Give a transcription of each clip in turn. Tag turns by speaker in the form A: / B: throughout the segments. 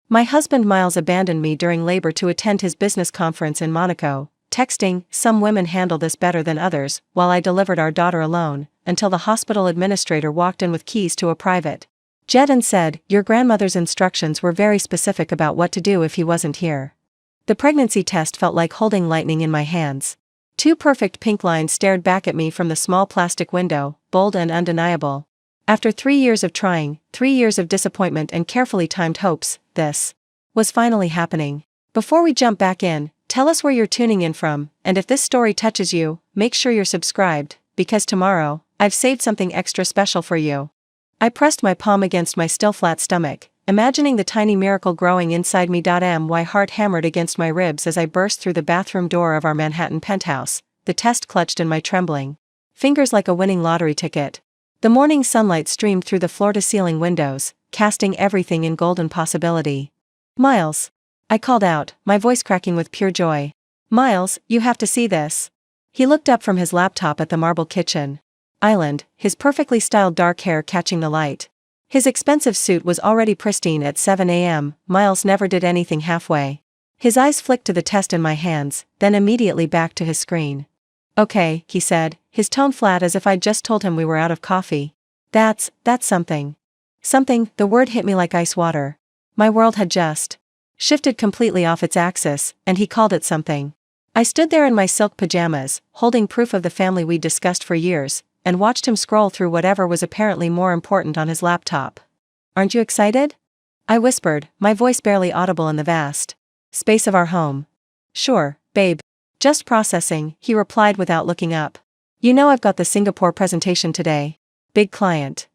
A: My husband Miles abandoned me during labor to attend his business conference in Monaco, texting, "Some women handle this better than others," while I delivered our daughter alone, until the hospital administrator walked in with keys to a private jet and said, "Your grandmother's instructions were very specific about what to do if he wasn't here." The pregnancy test felt like holding lightning in my hands. Two perfect pink lines stared back at me from the small plastic window, bold and undeniable. After 3 years of trying, 3 years of disappointment and carefully timed hopes, this was finally happening. Before we jump back in, tell us where you're tuning in from, and if this story touches you, make sure you're subscribed, because tomorrow, I've saved something extra special for you. I pressed my palm against my still flat stomach, imagining the tiny miracle growing inside me. My heart hammered against my ribs as I burst through the bathroom door of our Manhattan penthouse, the test clutched in my trembling fingers like a winning lottery ticket. The morning sunlight streamed through the floor-to-ceiling windows, casting everything in golden possibility. "Miles!" I called out, my voice cracking with pure joy. "Miles, you have to see this." He looked up from his laptop at the marble kitchen island, his perfectly styled dark hair catching the light. His expensive suit was already pristine at 7 a.m., Miles never did anything halfway. His eyes flicked to the test in my hands, then immediately back to his screen. "Okay," he said, his tone flat as if I'd just told him we were out of coffee. That's something." Something, the word hit me like ice water. My world had just shifted completely off its axis, and he called it something. I stood there in my silk pajamas, holding proof of the family we'd discussed for years, and watched him scroll through whatever was apparently more important on his laptop. "Aren't you excited?" I whispered, my voice barely audible in the vast space of our home. "Sure, babe. Just processing," he replied without looking up. "You know I've got the Singapore presentation today. Big client."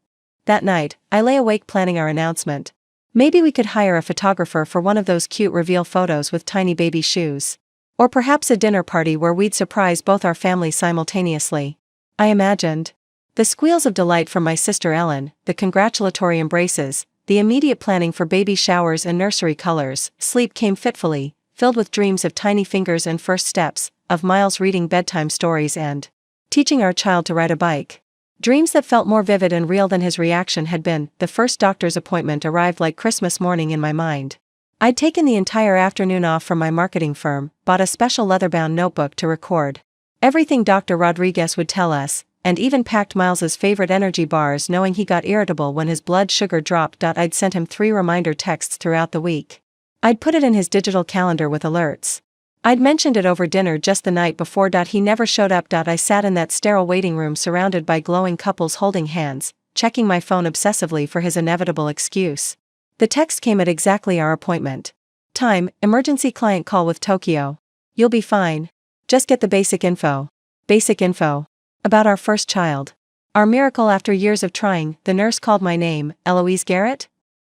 A: That night, I lay awake planning our announcement. Maybe we could hire a photographer for one of those cute reveal photos with tiny baby shoes. Or perhaps a dinner party where we'd surprise both our families simultaneously. I imagined the squeals of delight from my sister Ellen, the congratulatory embraces, the immediate planning for baby showers and nursery colors. Sleep came fitfully, filled with dreams of tiny fingers and first steps, of Miles reading bedtime stories and teaching our child to ride a bike. Dreams that felt more vivid and real than his reaction had been. The first doctor's appointment arrived like Christmas morning in my mind. I'd taken the entire afternoon off from my marketing firm, bought a special leather-bound notebook to record everything Dr. Rodriguez would tell us, and even packed Miles's favorite energy bars knowing he got irritable when his blood sugar dropped. I'd sent him 3 reminder texts throughout the week. I'd put it in his digital calendar with alerts. I'd mentioned it over dinner just the night before. He never showed up. I sat in that sterile waiting room surrounded by glowing couples holding hands, checking my phone obsessively for his inevitable excuse. The text came at exactly our appointment time: emergency client call with Tokyo. You'll be fine. Just get the basic info. Basic info. About our first child. Our miracle after years of trying. The nurse called my name, Eloise Garrett.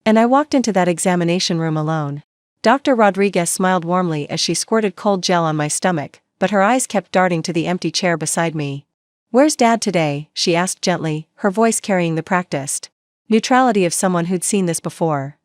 A: And I walked into that examination room alone. Dr. Rodriguez smiled warmly as she squirted cold gel on my stomach, but her eyes kept darting to the empty chair beside me. "Where's Dad today?" she asked gently, her voice carrying the practiced neutrality of someone who'd seen this before.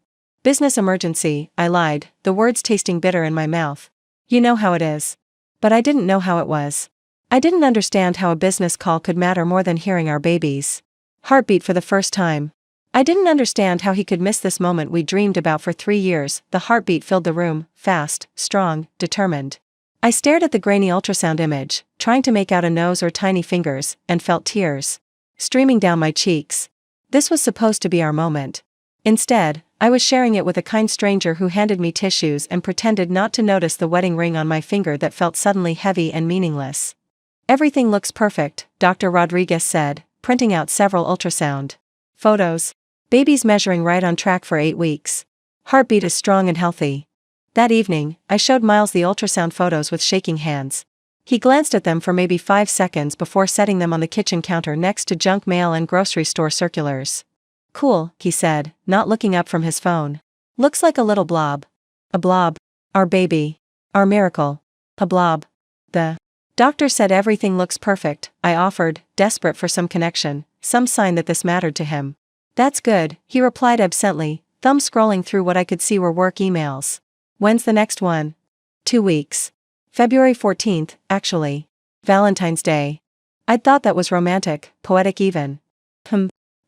A: "Business emergency," I lied, the words tasting bitter in my mouth. "You know how it is." But I didn't know how it was. I didn't understand how a business call could matter more than hearing our baby's heartbeat for the first time. I didn't understand how he could miss this moment we dreamed about for 3 years. The heartbeat filled the room, fast, strong, determined. I stared at the grainy ultrasound image, trying to make out a nose or tiny fingers, and felt tears streaming down my cheeks. This was supposed to be our moment. Instead, I was sharing it with a kind stranger who handed me tissues and pretended not to notice the wedding ring on my finger that felt suddenly heavy and meaningless. "Everything looks perfect," Dr. Rodriguez said, printing out several ultrasound photos. "Baby's measuring right on track for 8 weeks. Heartbeat is strong and healthy." That evening, I showed Miles the ultrasound photos with shaking hands. He glanced at them for maybe 5 seconds before setting them on the kitchen counter next to junk mail and grocery store circulars. "Cool," he said, not looking up from his phone. "Looks like a little blob." "A blob? Our baby. Our miracle. A blob." The doctor said everything looks perfect, I offered, desperate for some connection, some sign that this mattered to him. "That's good," he replied absently, thumb scrolling through what I could see were work emails. "When's the next one?" 2 weeks. February 14th, actually. Valentine's Day. I'd thought that was romantic, poetic even.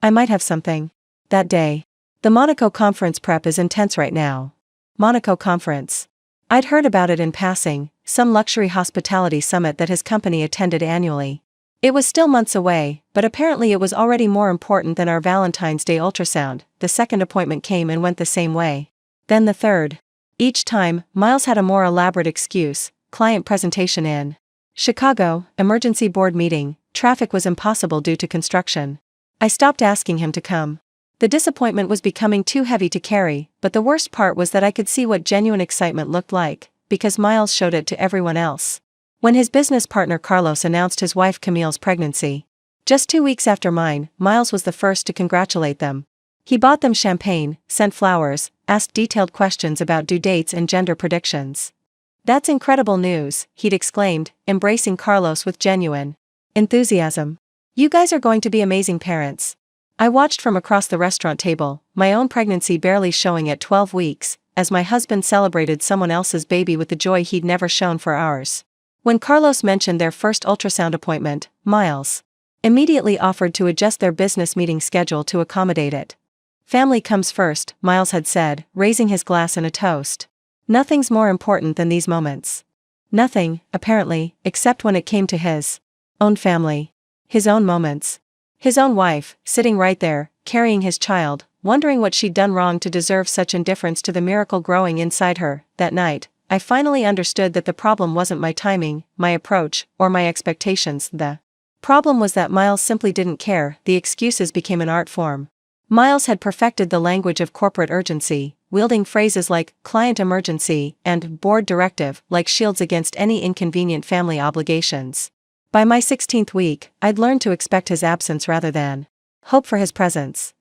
A: I might have something that day. The Monaco conference prep is intense right now. Monaco conference. I'd heard about it in passing, some luxury hospitality summit that his company attended annually. It was still months away, but apparently it was already more important than our Valentine's Day ultrasound. The second appointment came and went the same way. Then the third. Each time, Miles had a more elaborate excuse: client presentation in Chicago, emergency board meeting, traffic was impossible due to construction. I stopped asking him to come. The disappointment was becoming too heavy to carry, but the worst part was that I could see what genuine excitement looked like, because Miles showed it to everyone else. When his business partner Carlos announced his wife Camille's pregnancy, just 2 weeks after mine, Miles was the first to congratulate them. He bought them champagne, sent flowers, asked detailed questions about due dates and gender predictions. "That's incredible news," he'd exclaimed, embracing Carlos with genuine enthusiasm. "You guys are going to be amazing parents." I watched from across the restaurant table, my own pregnancy barely showing at 12 weeks, as my husband celebrated someone else's baby with the joy he'd never shown for ours. When Carlos mentioned their first ultrasound appointment, Miles immediately offered to adjust their business meeting schedule to accommodate it. "Family comes first," Miles had said, raising his glass in a toast. Nothing's more important than these moments. Nothing, apparently, except when it came to his own family. His own moments. His own wife, sitting right there, carrying his child, wondering what she'd done wrong to deserve such indifference to the miracle growing inside her. That night, I finally understood that the problem wasn't my timing, my approach, or my expectations. The problem was that Miles simply didn't care. The excuses became an art form. Miles had perfected the language of corporate urgency, wielding phrases like client emergency and board directive like shields against any inconvenient family obligations. By my 16th week, I'd learned to expect his absence rather than hope for his presence.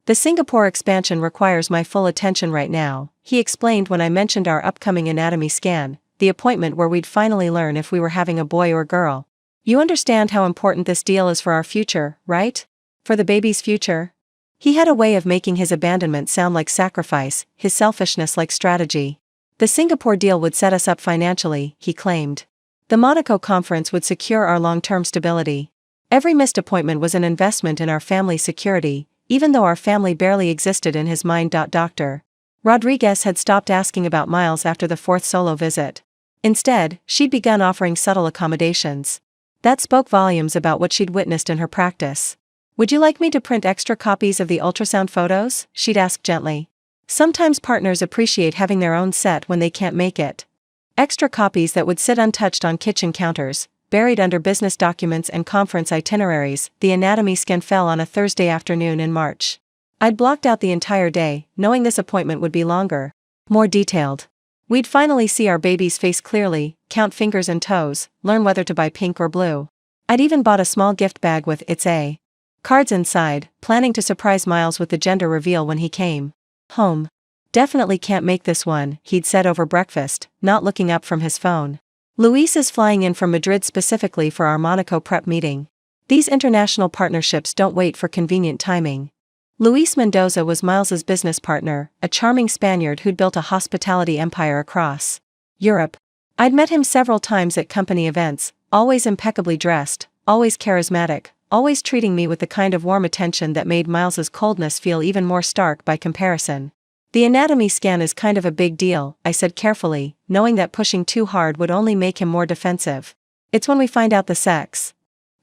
A: "The Singapore expansion requires my full attention right now," he explained when I mentioned our upcoming anatomy scan, the appointment where we'd finally learn if we were having a boy or girl. "You understand how important this deal is for our future, right? For the baby's future?" He had a way of making his abandonment sound like sacrifice, his selfishness like strategy. "The Singapore deal would set us up financially," he claimed. "The Monaco conference would secure our long-term stability. Every missed appointment was an investment in our family's security, even though our family barely existed in his mind." Dr. Rodriguez had stopped asking about Miles after the fourth solo visit. Instead, she'd begun offering subtle accommodations. That spoke volumes about what she'd witnessed in her practice. "Would you like me to print extra copies of the ultrasound photos?" she'd ask gently. Sometimes partners appreciate having their own set when they can't make it. Extra copies that would sit untouched on kitchen counters, buried under business documents and conference itineraries. The anatomy scan fell on a Thursday afternoon in March. I'd blocked out the entire day, knowing this appointment would be longer, more detailed. We'd finally see our baby's face clearly, count fingers and toes, learn whether to buy pink or blue. I'd even bought a small gift bag with "It's a" cards inside, planning to surprise Miles with the gender reveal when he came home. "Definitely can't make this one," he'd said over breakfast, not looking up from his phone. "Luis is flying in from Madrid specifically for our Monaco prep meeting. These international partnerships don't wait for convenient timing." Luis Mendoza was Miles's business partner, a charming Spaniard who'd built a hospitality empire across Europe. I'd met him several times at company events, always impeccably dressed, always charismatic, always treating me with the kind of warm attention that made Miles's coldness feel even more stark by comparison. "The anatomy scan is kind of a big deal," I said carefully, knowing that pushing too hard would only make him more defensive. "It's when we find out the sex."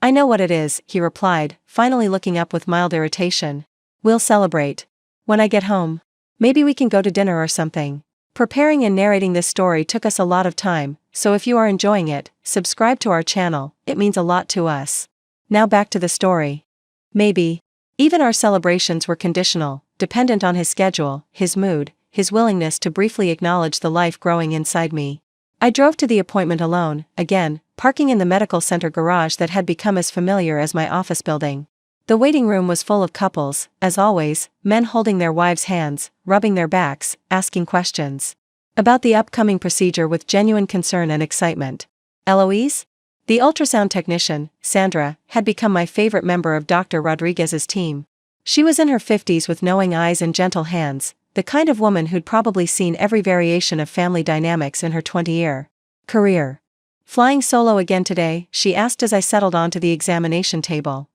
A: "I know what it is," he replied, finally looking up with mild irritation. "We'll celebrate when I get home. Maybe we can go to dinner or something." Preparing and narrating this story took us a lot of time, so if you are enjoying it, subscribe to our channel, it means a lot to us. Now back to the story. Maybe. Even our celebrations were conditional, dependent on his schedule, his mood, his willingness to briefly acknowledge the life growing inside me. I drove to the appointment alone, again, parking in the medical center garage that had become as familiar as my office building. The waiting room was full of couples, as always, men holding their wives' hands, rubbing their backs, asking questions about the upcoming procedure with genuine concern and excitement. Eloise? The ultrasound technician, Sandra, had become my favorite member of Dr. Rodriguez's team. She was in her 50s with knowing eyes and gentle hands, the kind of woman who'd probably seen every variation of family dynamics in her 20-year career. "Flying solo again today?" she asked as I settled onto the examination table.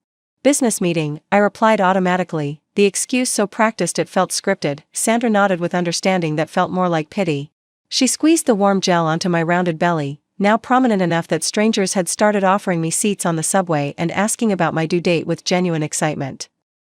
A: Business meeting, I replied automatically, the excuse so practiced it felt scripted. Sandra nodded with understanding that felt more like pity. She squeezed the warm gel onto my rounded belly, now prominent enough that strangers had started offering me seats on the subway and asking about my due date with genuine excitement.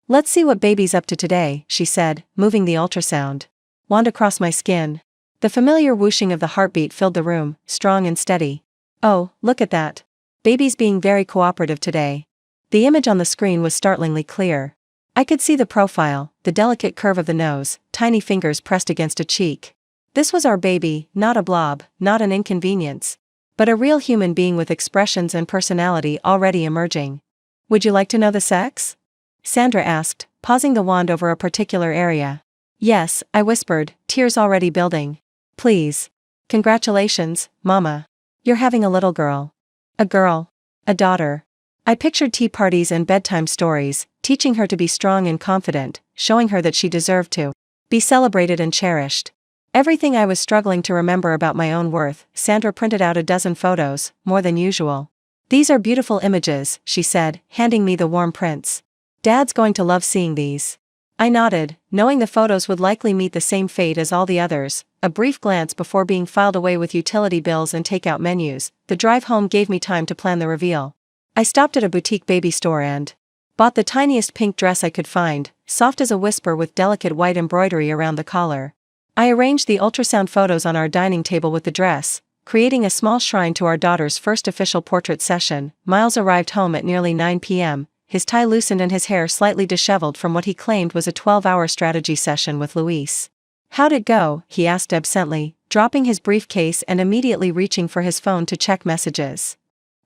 A: "Let's see what baby's up to today," she said, moving the ultrasound wand across my skin. The familiar whooshing of the heartbeat filled the room, strong and steady. "Oh, look at that. Baby's being very cooperative today." The image on the screen was startlingly clear. I could see the profile, the delicate curve of the nose, tiny fingers pressed against a cheek. This was our baby, not a blob, not an inconvenience, but a real human being with expressions and personality already emerging. "Would you like to know the sex?" Sandra asked, pausing the wand over a particular area. "Yes," I whispered, tears already building. "Please. Congratulations, Mama. You're having a little girl." "A girl. A daughter." I pictured tea parties and bedtime stories, teaching her to be strong and confident, showing her that she deserved to be celebrated and cherished. Everything I was struggling to remember about my own worth. Sandra printed out a dozen photos, more than usual. "These are beautiful images," she said, handing me the warm prints. "Dad's going to love seeing these." I nodded, knowing the photos would likely meet the same fate as all the others. A brief glance before being filed away with utility bills and takeout menus. The drive home gave me time to plan the reveal. I stopped at a boutique baby store and bought the tiniest pink dress I could find, soft as a whisper with delicate white embroidery around the collar. I arranged the ultrasound photos on our dining table with the dress, creating a small shrine to our daughter's first official portrait session. Miles arrived home at nearly 9 p.m., his tie loosened and his hair slightly disheveled from what he claimed was a 12-hour strategy session with Luis. "How'd it go?" he asked absently, dropping his briefcase and immediately reaching for his phone to check messages.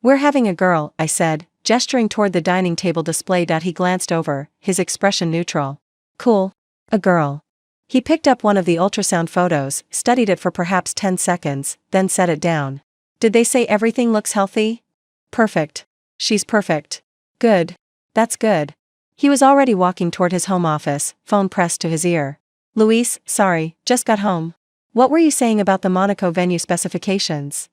A: "We're having a girl," I said, gesturing toward the dining table display. He glanced over, his expression neutral. "Cool. A girl." He picked up one of the ultrasound photos, studied it for perhaps 10 seconds, then set it down. "Did they say everything looks healthy?" "Perfect. She's perfect." "Good. That's good." He was already walking toward his home office, phone pressed to his ear. "Luis, sorry, just got home. What were you saying about the Monaco venue specifications?"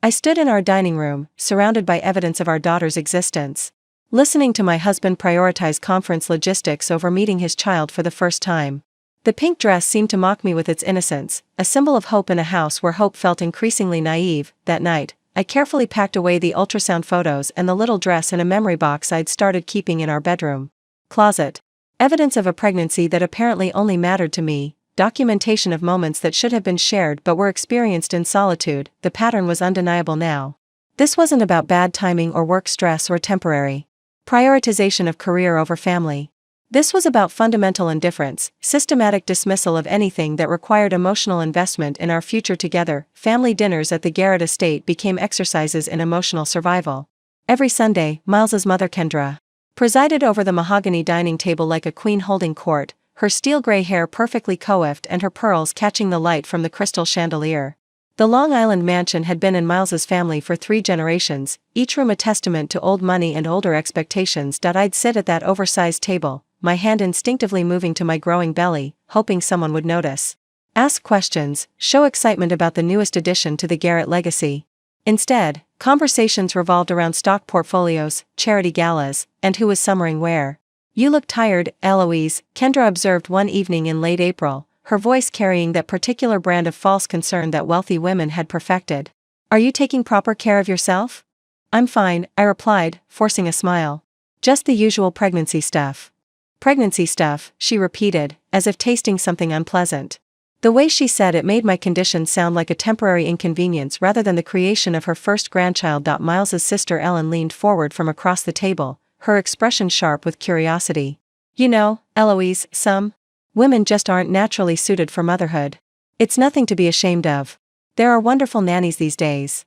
A: I stood in our dining room, surrounded by evidence of our daughter's existence, listening to my husband prioritize conference logistics over meeting his child for the first time. The pink dress seemed to mock me with its innocence, a symbol of hope in a house where hope felt increasingly naive. That night, I carefully packed away the ultrasound photos and the little dress in a memory box I'd started keeping in our bedroom closet. Evidence of a pregnancy that apparently only mattered to me, documentation of moments that should have been shared but were experienced in solitude. The pattern was undeniable now. This wasn't about bad timing or work stress or temporary prioritization of career over family. This was about fundamental indifference, systematic dismissal of anything that required emotional investment in our future together. Family dinners at the Garrett estate became exercises in emotional survival. Every Sunday, Miles's mother Kendra presided over the mahogany dining table like a queen holding court, her steel-gray hair perfectly coiffed and her pearls catching the light from the crystal chandelier. The Long Island mansion had been in Miles's family for 3 generations, each room a testament to old money and older expectations. I'd sit at that oversized table, my hand instinctively moving to my growing belly, hoping someone would notice, ask questions, show excitement about the newest addition to the Garrett legacy. Instead, conversations revolved around stock portfolios, charity galas, and who was summering where. "You look tired, Eloise," Kendra observed one evening in late April, her voice carrying that particular brand of false concern that wealthy women had perfected. "Are you taking proper care of yourself?" "I'm fine," I replied, forcing a smile. "Just the usual pregnancy stuff." "Pregnancy stuff," she repeated, as if tasting something unpleasant. The way she said it made my condition sound like a temporary inconvenience rather than the creation of her first grandchild. Miles's sister Ellen leaned forward from across the table, her expression sharp with curiosity. "You know, Eloise, some women just aren't naturally suited for motherhood. It's nothing to be ashamed of. There are wonderful nannies these days."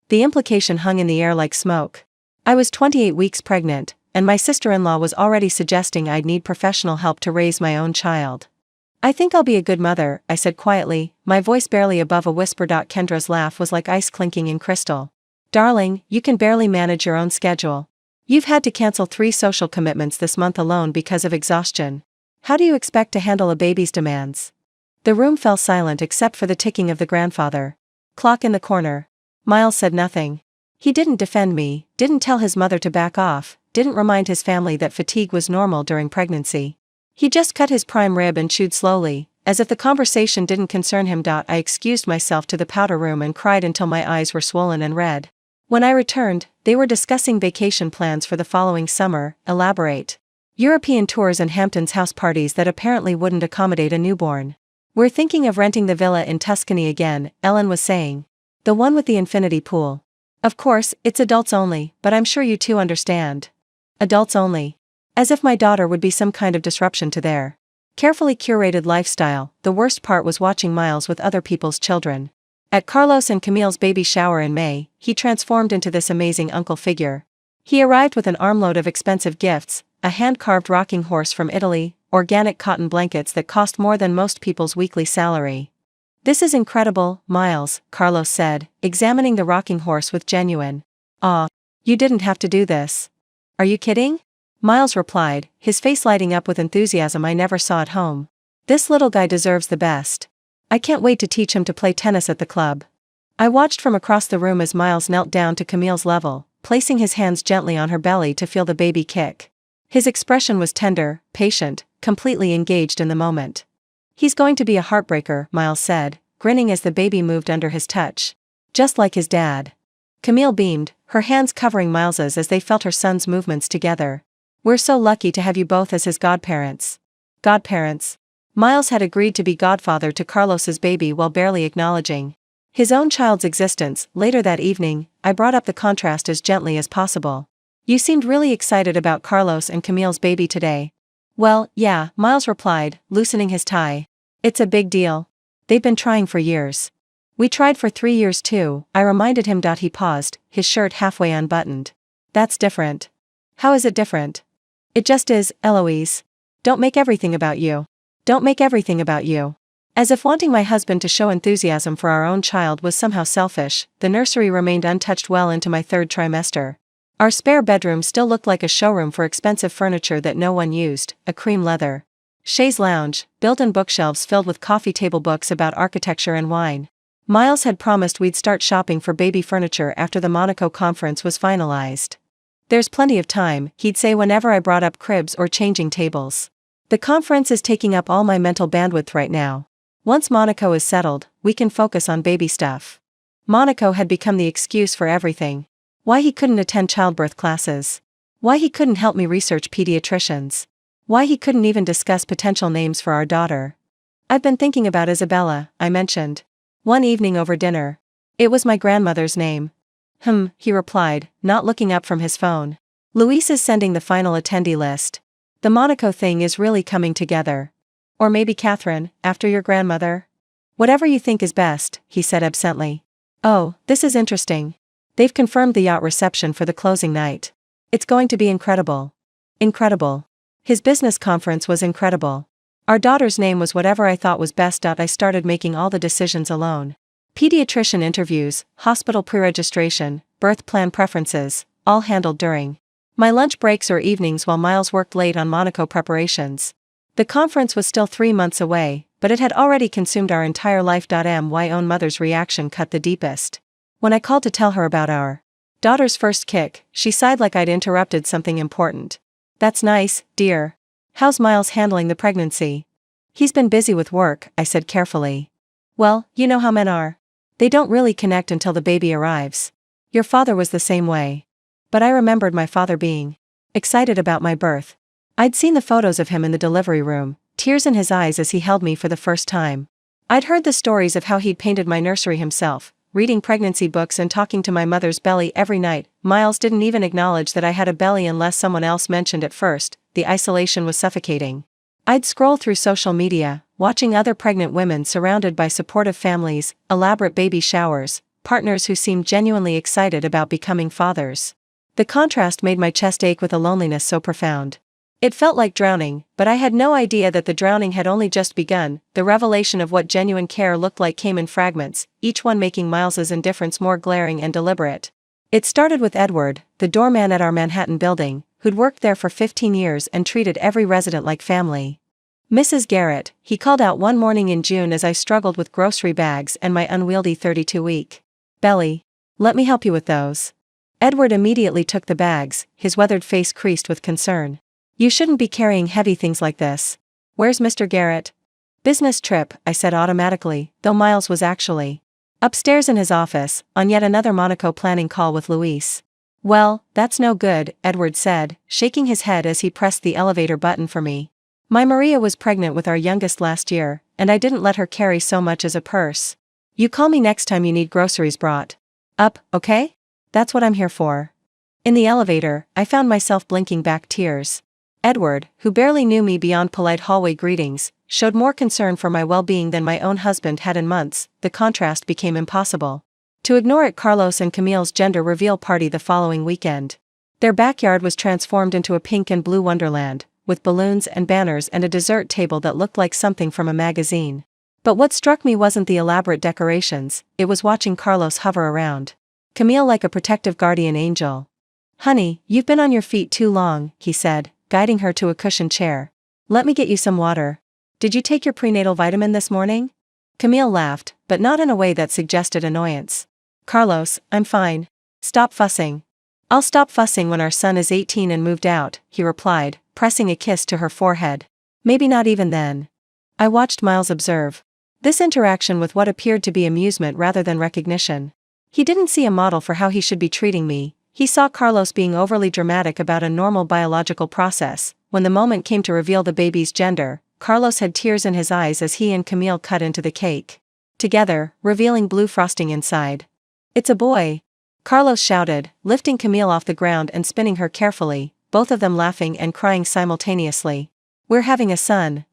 A: The implication hung in the air like smoke. I was 28 weeks pregnant, and my sister-in-law was already suggesting I'd need professional help to raise my own child. "I think I'll be a good mother," I said quietly, my voice barely above a whisper. Kendra's laugh was like ice clinking in crystal. "Darling, you can barely manage your own schedule. You've had to cancel 3 social commitments this month alone because of exhaustion. How do you expect to handle a baby's demands?" The room fell silent except for the ticking of the grandfather clock in the corner. Miles said nothing. He didn't defend me, didn't tell his mother to back off, didn't remind his family that fatigue was normal during pregnancy. He just cut his prime rib and chewed slowly, as if the conversation didn't concern him. I excused myself to the powder room and cried until my eyes were swollen and red. When I returned, they were discussing vacation plans for the following summer. Elaborate. European tours and Hamptons house parties that apparently wouldn't accommodate a newborn. We're thinking of renting the villa in Tuscany again, Ellen was saying. The one with the infinity pool. Of course, it's adults only, but I'm sure you two understand. Adults only. As if my daughter would be some kind of disruption to their carefully curated lifestyle. The worst part was watching Miles with other people's children. At Carlos and Camille's baby shower in May, he transformed into this amazing uncle figure. He arrived with an armload of expensive gifts, a hand-carved rocking horse from Italy, organic cotton blankets that cost more than most people's weekly salary. This is incredible, Miles, Carlos said, examining the rocking horse with genuine awe. You didn't have to do this. Are you kidding? Miles replied, his face lighting up with enthusiasm I never saw at home. This little guy deserves the best. I can't wait to teach him to play tennis at the club. I watched from across the room as Miles knelt down to Camille's level, placing his hands gently on her belly to feel the baby kick. His expression was tender, patient, completely engaged in the moment. He's going to be a heartbreaker, Miles said, grinning as the baby moved under his touch. Just like his dad. Camille beamed, her hands covering Miles's as they felt her son's movements together. We're so lucky to have you both as his godparents. Godparents. Miles had agreed to be godfather to Carlos's baby while barely acknowledging his own child's existence. Later that evening, I brought up the contrast as gently as possible. You seemed really excited about Carlos and Camille's baby today. Well, yeah, Miles replied, loosening his tie. It's a big deal. They've been trying for years. We tried for 3 years too, I reminded him. He paused, his shirt halfway unbuttoned. That's different. How is it different? It just is, Eloise. Don't make everything about you. Don't make everything about you. As if wanting my husband to show enthusiasm for our own child was somehow selfish, the nursery remained untouched well into my 3rd trimester. Our spare bedroom still looked like a showroom for expensive furniture that no one used, a cream leather chaise lounge, built-in bookshelves filled with coffee table books about architecture and wine. Miles had promised we'd start shopping for baby furniture after the Monaco conference was finalized. There's plenty of time, he'd say whenever I brought up cribs or changing tables. The conference is taking up all my mental bandwidth right now. Once Monaco is settled, we can focus on baby stuff. Monaco had become the excuse for everything. Why he couldn't attend childbirth classes. Why he couldn't help me research pediatricians. Why he couldn't even discuss potential names for our daughter. I've been thinking about Isabella, I mentioned. One evening over dinner. It was my grandmother's name. He replied, not looking up from his phone. Luis is sending the final attendee list. The Monaco thing is really coming together. Or maybe Catherine, after your grandmother? Whatever you think is best, he said absently. Oh, this is interesting. They've confirmed the yacht reception for the closing night. It's going to be incredible. Incredible. His business conference was incredible. Our daughter's name was whatever I thought was best. I started making all the decisions alone. Pediatrician interviews, hospital pre-registration, birth plan preferences, all handled during my lunch breaks or evenings while Miles worked late on Monaco preparations. The conference was still 3 months away, but it had already consumed our entire life. My own mother's reaction cut the deepest. When I called to tell her about our daughter's first kick, she sighed like I'd interrupted something important. That's nice, dear. How's Miles handling the pregnancy? He's been busy with work, I said carefully. Well, you know how men are. They don't really connect until the baby arrives. Your father was the same way. But I remembered my father being excited about my birth. I'd seen the photos of him in the delivery room, tears in his eyes as he held me for the first time. I'd heard the stories of how he'd painted my nursery himself, reading pregnancy books and talking to my mother's belly every night. Miles didn't even acknowledge that I had a belly unless someone else mentioned it first. The isolation was suffocating. I'd scroll through social media, watching other pregnant women surrounded by supportive families, elaborate baby showers, partners who seemed genuinely excited about becoming fathers. The contrast made my chest ache with a loneliness so profound. It felt like drowning, but I had no idea that the drowning had only just begun. The revelation of what genuine care looked like came in fragments, each one making Miles's indifference more glaring and deliberate. It started with Edward, the doorman at our Manhattan building, who'd worked there for 15 years and treated every resident like family. Mrs. Garrett, he called out one morning in June as I struggled with grocery bags and my unwieldy 32-week belly. Let me help you with those. Edward immediately took the bags, his weathered face creased with concern. You shouldn't be carrying heavy things like this. Where's Mr. Garrett? Business trip, I said automatically, though Miles was actually upstairs in his office, on yet another Monaco planning call with Luis. Well, that's no good, Edward said, shaking his head as he pressed the elevator button for me. My Maria was pregnant with our youngest last year, and I didn't let her carry so much as a purse. You call me next time you need groceries brought up, okay? That's what I'm here for. In the elevator, I found myself blinking back tears. Edward, who barely knew me beyond polite hallway greetings, showed more concern for my well-being than my own husband had in months. The contrast became impossible to ignore at Carlos and Camille's gender reveal party the following weekend. Their backyard was transformed into a pink and blue wonderland, with balloons and banners and a dessert table that looked like something from a magazine. But what struck me wasn't the elaborate decorations, it was watching Carlos hover around Camille like a protective guardian angel. Honey, you've been on your feet too long, he said, guiding her to a cushioned chair. Let me get you some water. Did you take your prenatal vitamin this morning? Camille laughed, but not in a way that suggested annoyance. Carlos, I'm fine. Stop fussing. I'll stop fussing when our son is 18 and moved out, he replied, pressing a kiss to her forehead. Maybe not even then. I watched Miles observe this interaction with what appeared to be amusement rather than recognition. He didn't see a model for how he should be treating me. He saw Carlos being overly dramatic about a normal biological process. When the moment came to reveal the baby's gender, Carlos had tears in his eyes as he and Camille cut into the cake together, revealing blue frosting inside. It's a boy! Carlos shouted, lifting Camille off the ground and spinning her carefully, both of them laughing and crying simultaneously. We're having a son.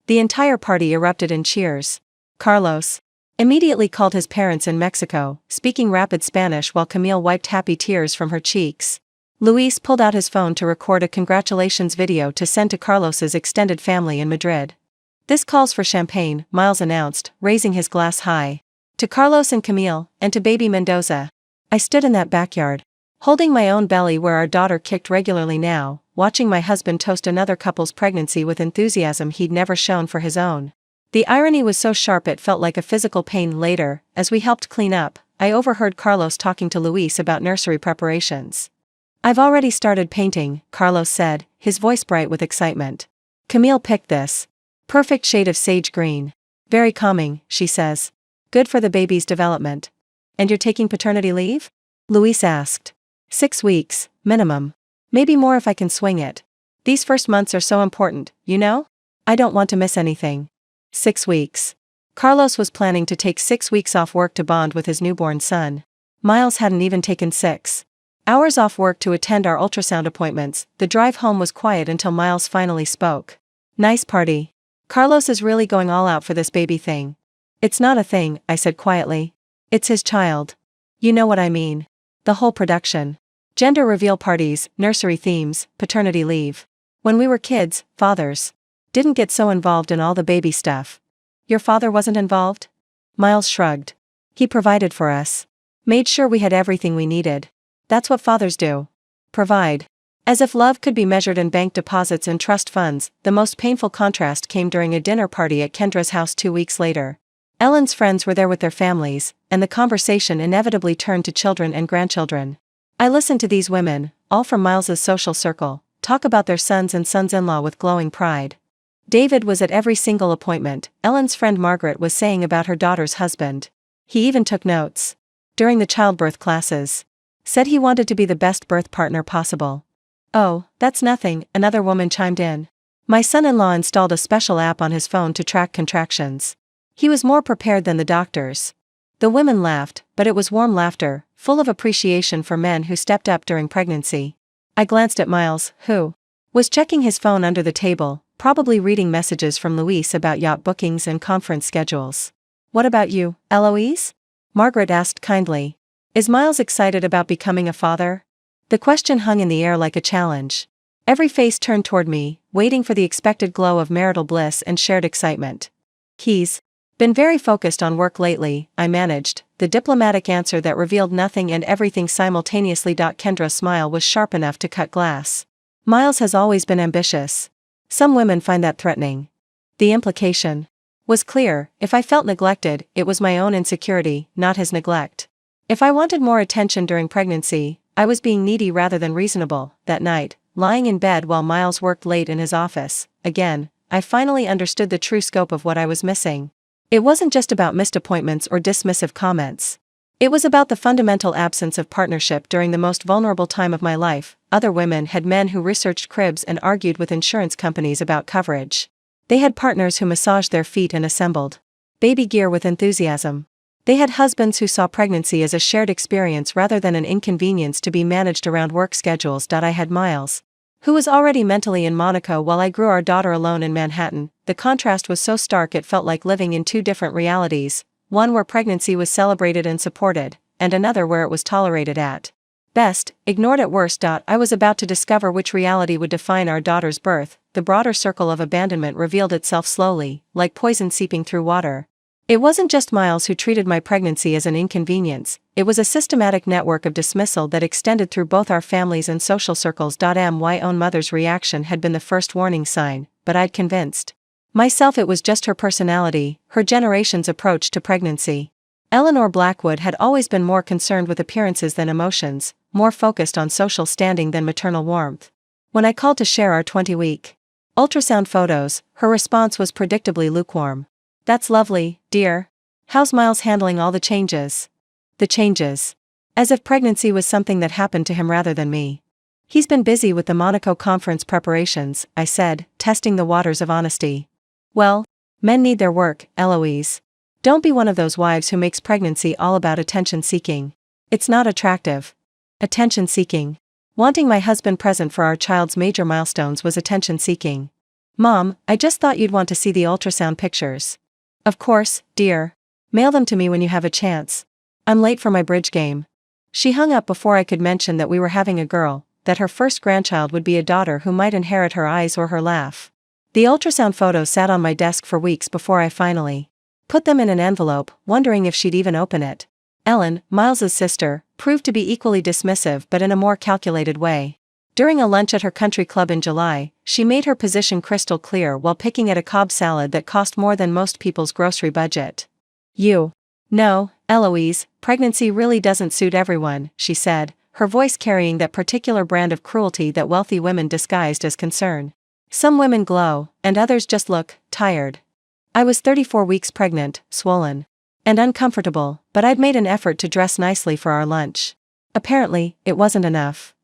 A: The entire party erupted in cheers. Carlos immediately called his parents in Mexico, speaking rapid Spanish while Camille wiped happy tears from her cheeks. Luis pulled out his phone to record a congratulations video to send to Carlos's extended family in Madrid. This calls for champagne, Miles announced, raising his glass high. To Carlos and Camille, and to baby Mendoza. I stood in that backyard, holding my own belly where our daughter kicked regularly now, watching my husband toast another couple's pregnancy with enthusiasm he'd never shown for his own. The irony was so sharp it felt like a physical pain. Later, as we helped clean up, I overheard Carlos talking to Luis about nursery preparations. I've already started painting, Carlos said, his voice bright with excitement. Camille picked this perfect shade of sage green. Very calming, she says. Good for the baby's development. And you're taking paternity leave? Luis asked. 6 weeks, minimum. Maybe more if I can swing it. These first months are so important, you know? I don't want to miss anything. 6 weeks. Carlos was planning to take 6 weeks off work to bond with his newborn son. Miles hadn't even taken 6 hours off work to attend our ultrasound appointments. The drive home was quiet until Miles finally spoke. Nice party. Carlos is really going all out for this baby thing. It's not a thing, I said quietly. It's his child. You know what I mean. The whole production. Gender reveal parties, nursery themes, paternity leave. When we were kids, fathers didn't get so involved in all the baby stuff. Your father wasn't involved? Miles shrugged. He provided for us. Made sure we had everything we needed. That's what fathers do. Provide. As if love could be measured in bank deposits and trust funds. The most painful contrast came during a dinner party at Kendra's house 2 weeks later. Ellen's friends were there with their families, and the conversation inevitably turned to children and grandchildren. I listened to these women, all from Miles's social circle, talk about their sons and sons-in-law with glowing pride. David was at every single appointment. Ellen's friend Margaret was saying about her daughter's husband. He even took notes during the childbirth classes. Said he wanted to be the best birth partner possible. Oh, that's nothing, another woman chimed in. My son-in-law installed a special app on his phone to track contractions. He was more prepared than the doctors. The women laughed, but it was warm laughter, full of appreciation for men who stepped up during pregnancy. I glanced at Miles, who was checking his phone under the table, probably reading messages from Luis about yacht bookings and conference schedules. What about you, Eloise? Margaret asked kindly. Is Miles excited about becoming a father? The question hung in the air like a challenge. Every face turned toward me, waiting for the expected glow of marital bliss and shared excitement. He's been very focused on work lately, I managed, the diplomatic answer that revealed nothing and everything simultaneously. Kendra's smile was sharp enough to cut glass. Miles has always been ambitious. Some women find that threatening. The implication was clear. If I felt neglected, it was my own insecurity, not his neglect. If I wanted more attention during pregnancy, I was being needy rather than reasonable. That night, lying in bed while Miles worked late in his office, again, I finally understood the true scope of what I was missing. It wasn't just about missed appointments or dismissive comments. It was about the fundamental absence of partnership during the most vulnerable time of my life. Other women had men who researched cribs and argued with insurance companies about coverage. They had partners who massaged their feet and assembled baby gear with enthusiasm. They had husbands who saw pregnancy as a shared experience rather than an inconvenience to be managed around work schedules. I had Miles, who was already mentally in Monaco while I grew our daughter alone in Manhattan. The contrast was so stark it felt like living in two different realities, one where pregnancy was celebrated and supported, and another where it was tolerated at best, ignored at worst. I was about to discover which reality would define our daughter's birth. The broader circle of abandonment revealed itself slowly, like poison seeping through water. It wasn't just Miles who treated my pregnancy as an inconvenience, it was a systematic network of dismissal that extended through both our families and social circles. My own mother's reaction had been the first warning sign, but I'd convinced myself it was just her personality, her generation's approach to pregnancy. Eleanor Blackwood had always been more concerned with appearances than emotions, more focused on social standing than maternal warmth. When I called to share our 20-week ultrasound photos, her response was predictably lukewarm. "That's lovely, dear. How's Miles handling all the changes?" The changes. As if pregnancy was something that happened to him rather than me. "He's been busy with the Monaco conference preparations," I said, testing the waters of honesty. "Well, men need their work, Eloise. Don't be one of those wives who makes pregnancy all about attention-seeking. It's not attractive." Attention-seeking. Wanting my husband present for our child's major milestones was attention-seeking. "Mom, I just thought you'd want to see the ultrasound pictures." "Of course, dear. Mail them to me when you have a chance. I'm late for my bridge game." She hung up before I could mention that we were having a girl, that her first grandchild would be a daughter who might inherit her eyes or her laugh. The ultrasound photos sat on my desk for weeks before I finally put them in an envelope, wondering if she'd even open it. Ellen, Miles's sister, proved to be equally dismissive but in a more calculated way. During a lunch at her country club in July, she made her position crystal clear while picking at a Cobb salad that cost more than most people's grocery budget. "You know, Eloise, pregnancy really doesn't suit everyone," she said, her voice carrying that particular brand of cruelty that wealthy women disguised as concern. "Some women glow, and others just look tired." I was 34 weeks pregnant, swollen and uncomfortable, but I'd made an effort to dress nicely for our lunch. Apparently, it wasn't enough.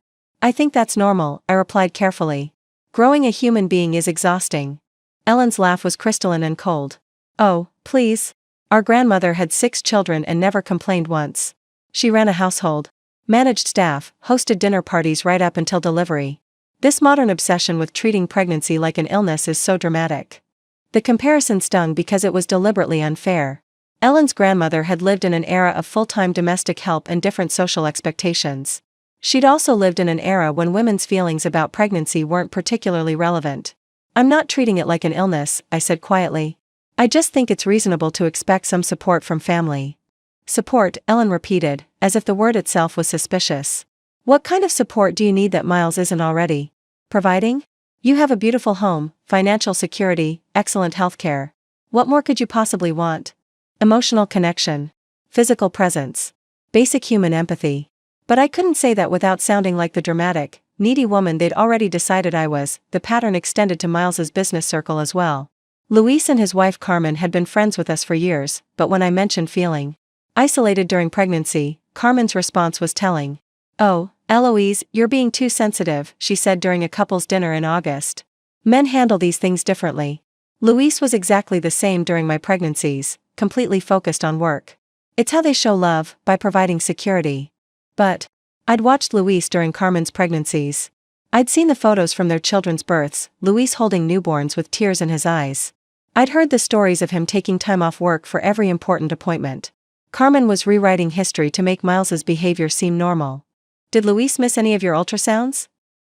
A: "I think that's normal," I replied carefully. "Growing a human being is exhausting." Ellen's laugh was crystalline and cold. "Oh, please. Our grandmother had 6 children and never complained once. She ran a household, managed staff, hosted dinner parties right up until delivery. This modern obsession with treating pregnancy like an illness is so dramatic." The comparison stung because it was deliberately unfair. Ellen's grandmother had lived in an era of full-time domestic help and different social expectations. She'd also lived in an era when women's feelings about pregnancy weren't particularly relevant. "I'm not treating it like an illness," I said quietly. "I just think it's reasonable to expect some support from family." "Support," Ellen repeated, as if the word itself was suspicious. "What kind of support do you need that Miles isn't already providing? You have a beautiful home, financial security, excellent healthcare. What more could you possibly want?" "Emotional connection. Physical presence. Basic human empathy." But I couldn't say that without sounding like the dramatic, needy woman they'd already decided I was. The pattern extended to Miles's business circle as well. Luis and his wife Carmen had been friends with us for years, but when I mentioned feeling isolated during pregnancy, Carmen's response was telling. "Oh, Eloise, you're being too sensitive," she said during a couple's dinner in August. "Men handle these things differently." Luis was exactly the same during my pregnancies, completely focused on work. "It's how they show love, by providing security." But I'd watched Luis during Carmen's pregnancies. I'd seen the photos from their children's births, Luis holding newborns with tears in his eyes. I'd heard the stories of him taking time off work for every important appointment. Carmen was rewriting history to make Miles's behavior seem normal. "Did Luis miss any of your ultrasounds?"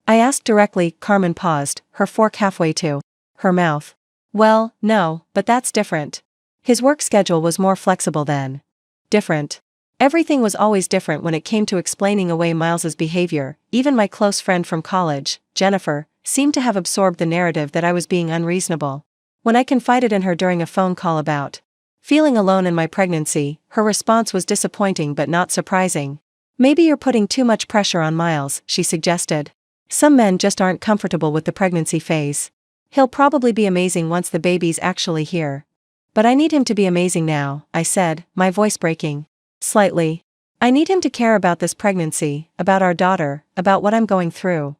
A: I asked directly. Carmen paused, her fork halfway to her mouth. "Well, no, but that's different. His work schedule was more flexible then." Different. Everything was always different when it came to explaining away Miles's behavior. Even my close friend from college, Jennifer, seemed to have absorbed the narrative that I was being unreasonable. When I confided in her during a phone call about feeling alone in my pregnancy, her response was disappointing but not surprising. Maybe you're putting too much pressure on Miles, she suggested. Some men just aren't comfortable with the pregnancy phase. He'll probably be amazing once the baby's actually here. But I need him to be amazing now, I said, my voice breaking slightly. I need him to care about this pregnancy, about our daughter, about what I'm going through.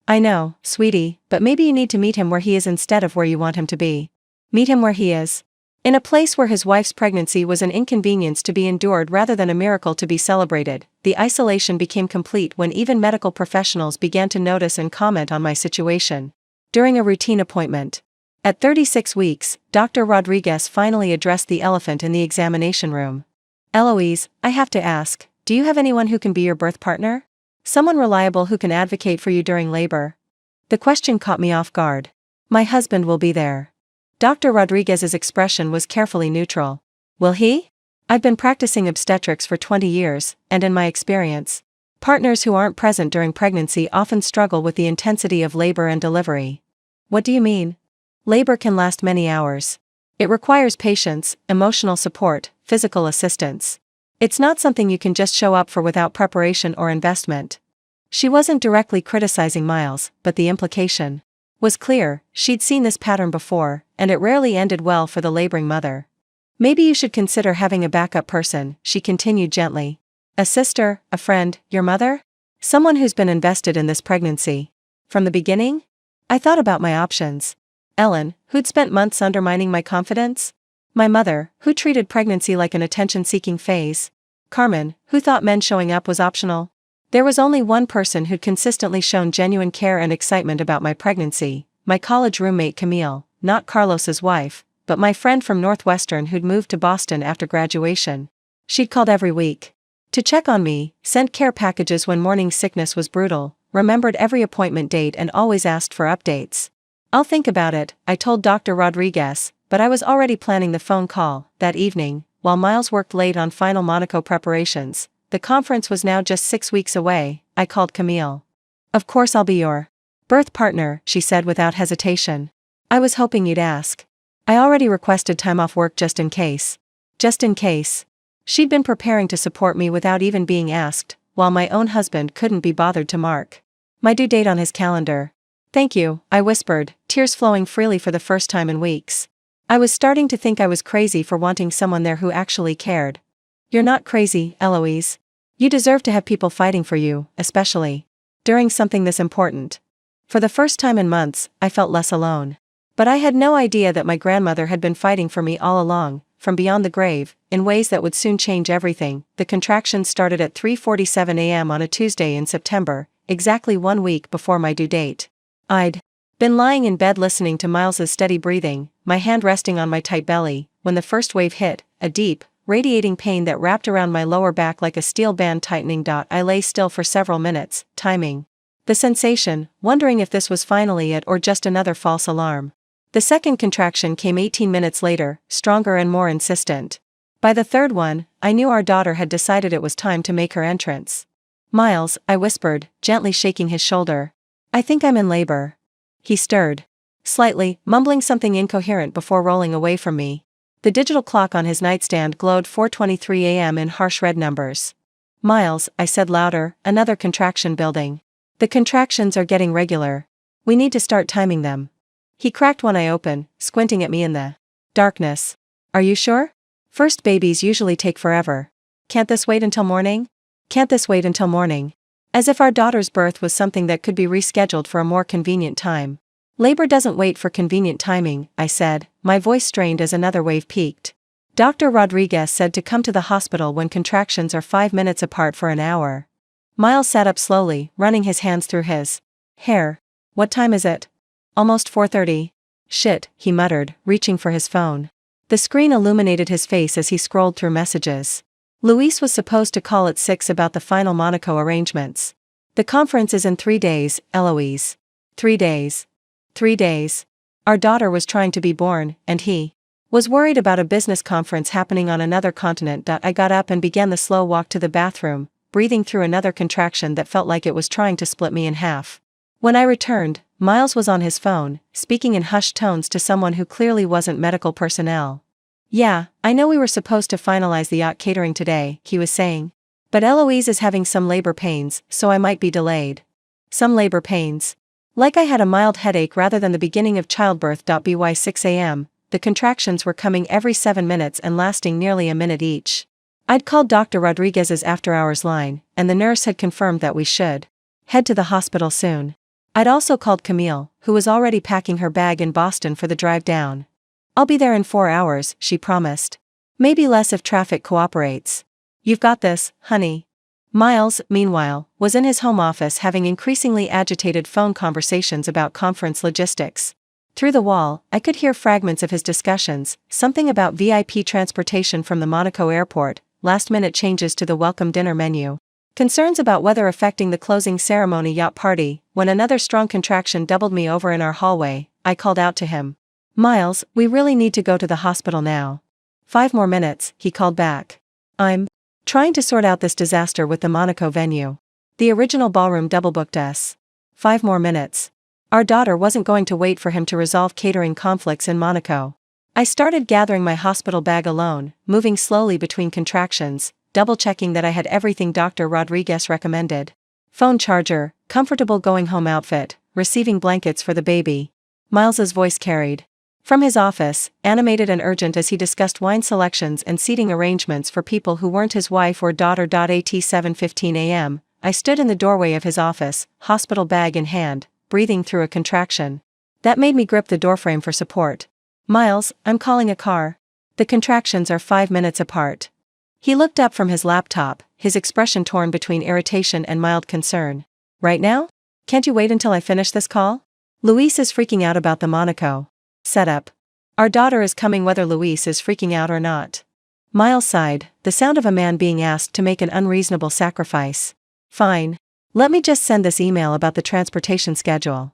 A: I know, sweetie, but maybe you need to meet him where he is instead of where you want him to be. Meet him where he is. In a place where his wife's pregnancy was an inconvenience to be endured rather than a miracle to be celebrated. The isolation became complete when even medical professionals began to notice and comment on my situation. During a routine appointment. At 36 weeks, Dr. Rodriguez finally addressed the elephant in the examination room. Eloise, I have to ask, do you have anyone who can be your birth partner? Someone reliable who can advocate for you during labor? The question caught me off guard. My husband will be there. Dr. Rodriguez's expression was carefully neutral. Will he? I've been practicing obstetrics for 20 years, and in my experience, partners who aren't present during pregnancy often struggle with the intensity of labor and delivery. What do you mean? Labor can last many hours. It requires patience, emotional support, physical assistance. It's not something you can just show up for without preparation or investment. She wasn't directly criticizing Miles, but the implication was clear. She'd seen this pattern before, and it rarely ended well for the laboring mother. Maybe you should consider having a backup person, she continued gently. A sister, a friend, your mother? Someone who's been invested in this pregnancy. From the beginning? I thought about my options. Ellen, who'd spent months undermining my confidence? My mother, who treated pregnancy like an attention-seeking phase. Carmen, who thought men showing up was optional. There was only one person who'd consistently shown genuine care and excitement about my pregnancy, my college roommate Camille, not Carlos's wife, but my friend from Northwestern who'd moved to Boston after graduation. She'd called every week to check on me, sent care packages when morning sickness was brutal, remembered every appointment date and always asked for updates. I'll think about it, I told Dr. Rodriguez, but I was already planning the phone call. That evening, while Miles worked late on final Monaco preparations, the conference was now just 6 weeks away, I called Camille. Of course I'll be your birth partner, she said without hesitation. I was hoping you'd ask. I already requested time off work just in case. Just in case. She'd been preparing to support me without even being asked, while my own husband couldn't be bothered to mark my due date on his calendar. Thank you, I whispered, tears flowing freely for the first time in weeks. I was starting to think I was crazy for wanting someone there who actually cared. You're not crazy, Eloise. You deserve to have people fighting for you, especially during something this important. For the first time in months, I felt less alone. But I had no idea that my grandmother had been fighting for me all along, from beyond the grave, in ways that would soon change everything. The contractions started at 3:47 a.m. on a Tuesday in September, exactly 1 week before my due date. I'd been lying in bed listening to Miles's steady breathing, my hand resting on my tight belly, when the first wave hit, a deep, radiating pain that wrapped around my lower back like a steel band tightening. I lay still for several minutes, timing the sensation, wondering if this was finally it or just another false alarm. The second contraction came 18 minutes later, stronger and more insistent. By the third one, I knew our daughter had decided it was time to make her entrance. Miles, I whispered, gently shaking his shoulder. I think I'm in labor. He stirred slightly, mumbling something incoherent before rolling away from me. The digital clock on his nightstand glowed 4:23 a.m. in harsh red numbers. Miles, I said louder, another contraction building. The contractions are getting regular. We need to start timing them. He cracked one eye open, squinting at me in the darkness. Are you sure? First babies usually take forever. Can't this wait until morning? Can't this wait until morning? As if our daughter's birth was something that could be rescheduled for a more convenient time. Labor doesn't wait for convenient timing, I said, my voice strained as another wave peaked. Dr. Rodriguez said to come to the hospital when contractions are 5 minutes apart for an hour. Miles sat up slowly, running his hands through his hair. What time is it? Almost 4:30. Shit, he muttered, reaching for his phone. The screen illuminated his face as he scrolled through messages. Luis was supposed to call at 6 about the final Monaco arrangements. The conference is in 3 days, Eloise. 3 days. 3 days. Our daughter was trying to be born, and he was worried about a business conference happening on another continent. I got up and began the slow walk to the bathroom, breathing through another contraction that felt like it was trying to split me in half. When I returned, Miles was on his phone, speaking in hushed tones to someone who clearly wasn't medical personnel. Yeah, I know we were supposed to finalize the yacht catering today, he was saying. But Eloise is having some labor pains, so I might be delayed. Some labor pains. Like I had a mild headache rather than the beginning of childbirth. By 6 a.m., the contractions were coming every 7 minutes and lasting nearly a minute each. I'd called Dr. Rodriguez's after-hours line, and the nurse had confirmed that we should head to the hospital soon. I'd also called Camille, who was already packing her bag in Boston for the drive down. I'll be there in 4 hours, she promised. Maybe less if traffic cooperates. You've got this, honey. Miles, meanwhile, was in his home office having increasingly agitated phone conversations about conference logistics. Through the wall, I could hear fragments of his discussions, something about VIP transportation from the Monaco airport, last-minute changes to the welcome dinner menu, concerns about weather affecting the closing ceremony yacht party. When another strong contraction doubled me over in our hallway, I called out to him. Miles, we really need to go to the hospital now. 5 more minutes, he called back. I'm trying to sort out this disaster with the Monaco venue. The original ballroom double-booked us. 5 more minutes. Our daughter wasn't going to wait for him to resolve catering conflicts in Monaco. I started gathering my hospital bag alone, moving slowly between contractions, double-checking that I had everything Dr. Rodriguez recommended. Phone charger, comfortable going-home outfit, receiving blankets for the baby. Miles's voice carried from his office, animated and urgent as he discussed wine selections and seating arrangements for people who weren't his wife or daughter. At 7:15 a.m., I stood in the doorway of his office, hospital bag in hand, breathing through a contraction. That made me grip the doorframe for support. Miles, I'm calling a car. The contractions are 5 minutes apart. He looked up from his laptop, his expression torn between irritation and mild concern. Right now? Can't you wait until I finish this call? Luis is freaking out about the Monaco setup. Our daughter is coming whether Luis is freaking out or not. Miles sighed, the sound of a man being asked to make an unreasonable sacrifice. Fine. Let me just send this email about the transportation schedule.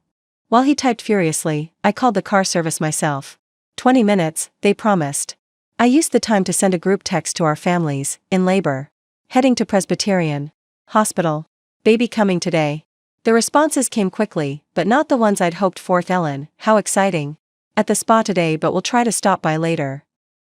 A: While he typed furiously, I called the car service myself. 20 minutes, they promised. I used the time to send a group text to our families, in labor. Heading to Presbyterian Hospital. Baby coming today. The responses came quickly, but not the ones I'd hoped for. Ellen, how exciting. At the spa today, but we'll try to stop by later.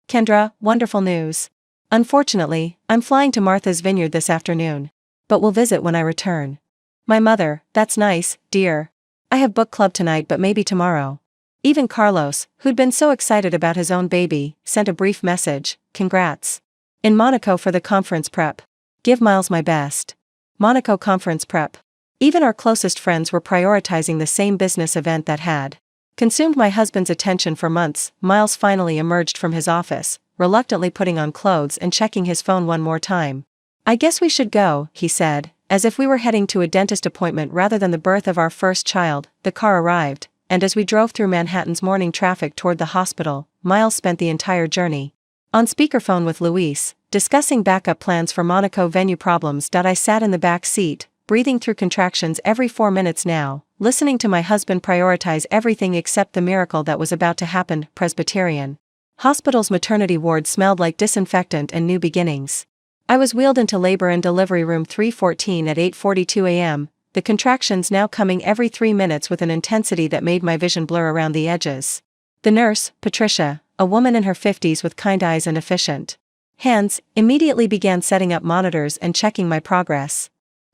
A: Kendra, wonderful news. Unfortunately, I'm flying to Martha's Vineyard this afternoon. But we'll visit when I return. My mother, that's nice, dear. I have book club tonight, but maybe tomorrow. Even Carlos, who'd been so excited about his own baby, sent a brief message, congrats. In Monaco for the conference prep. Give Miles my best. Monaco conference prep. Even our closest friends were prioritizing the same business event that had consumed my husband's attention for months. Miles finally emerged from his office, reluctantly putting on clothes and checking his phone one more time. I guess we should go, he said, as if we were heading to a dentist appointment rather than the birth of our first child. The car arrived, and as we drove through Manhattan's morning traffic toward the hospital, Miles spent the entire journey on speakerphone with Luis, discussing backup plans for Monaco venue problems. I sat in the back seat, breathing through contractions every 4 minutes now, listening to my husband prioritize everything except the miracle that was about to happen. Presbyterian Hospital's maternity ward smelled like disinfectant and new beginnings. I was wheeled into labor and delivery room 314 at 8:42 a.m., the contractions now coming every 3 minutes with an intensity that made my vision blur around the edges. The nurse, Patricia, a woman in her 50s with kind eyes and efficient hands, immediately began setting up monitors and checking my progress.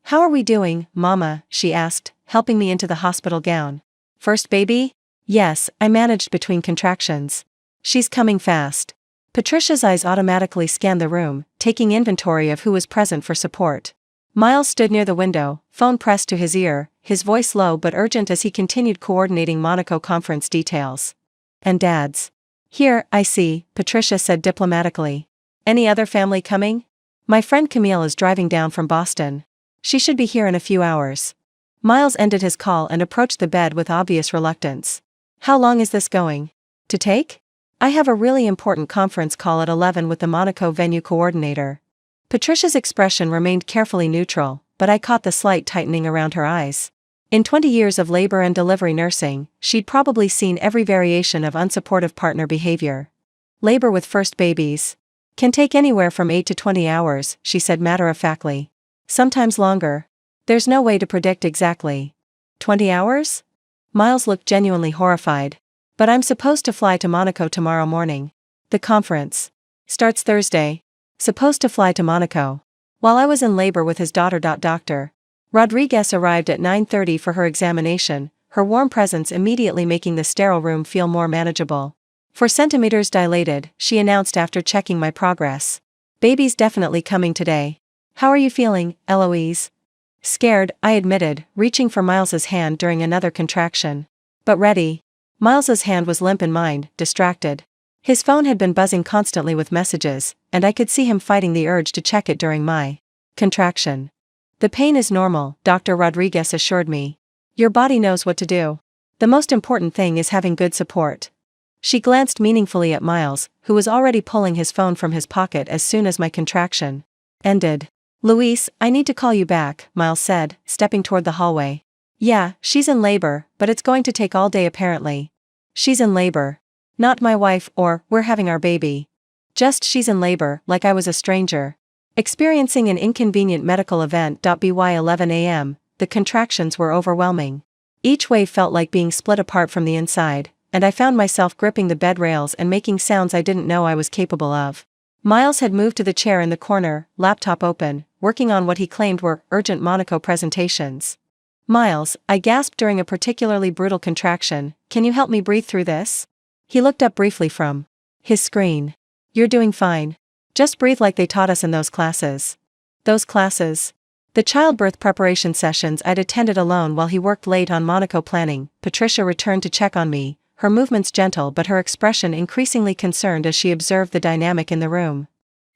A: How are we doing, Mama? She asked, helping me into the hospital gown. First baby? Yes, I managed between contractions. She's coming fast. Patricia's eyes automatically scanned the room, taking inventory of who was present for support. Miles stood near the window, phone pressed to his ear, his voice low but urgent as he continued coordinating Monaco conference details. And Dad's here, I see, Patricia said diplomatically. Any other family coming? My friend Camille is driving down from Boston. She should be here in a few hours. Miles ended his call and approached the bed with obvious reluctance. How long is this going to take? I have a really important conference call at 11 with the Monaco venue coordinator. Patricia's expression remained carefully neutral, but I caught the slight tightening around her eyes. In 20 years of labor and delivery nursing, she'd probably seen every variation of unsupportive partner behavior. Labor with first babies can take anywhere from 8 to 20 hours, she said matter-of-factly. Sometimes longer. There's no way to predict exactly. 20 hours? Miles looked genuinely horrified. But I'm supposed to fly to Monaco tomorrow morning. The conference starts Thursday. Supposed to fly to Monaco. While I was in labor with his daughter. Dr. Rodriguez arrived at 9:30 for her examination, her warm presence immediately making the sterile room feel more manageable. 4 centimeters dilated, she announced after checking my progress. Baby's definitely coming today. How are you feeling, Eloise? Scared, I admitted, reaching for Miles's hand during another contraction. But ready. Miles's hand was limp in mine, distracted. His phone had been buzzing constantly with messages, and I could see him fighting the urge to check it during my contraction. The pain is normal, Dr. Rodriguez assured me. Your body knows what to do. The most important thing is having good support. She glanced meaningfully at Miles, who was already pulling his phone from his pocket as soon as my contraction ended. Luis, I need to call you back, Miles said, stepping toward the hallway. Yeah, she's in labor, but it's going to take all day apparently. She's in labor. Not my wife or, we're having our baby. Just she's in labor, like I was a stranger. Experiencing an inconvenient medical event. By 11 a.m., the contractions were overwhelming. Each wave felt like being split apart from the inside, and I found myself gripping the bed rails and making sounds I didn't know I was capable of. Miles had moved to the chair in the corner, laptop open, working on what he claimed were urgent Monaco presentations. Miles, I gasped during a particularly brutal contraction, can you help me breathe through this? He looked up briefly from his screen. You're doing fine. Just breathe like they taught us in those classes. Those classes? The childbirth preparation sessions I'd attended alone while he worked late on Monaco planning. Patricia returned to check on me, her movements gentle but her expression increasingly concerned as she observed the dynamic in the room.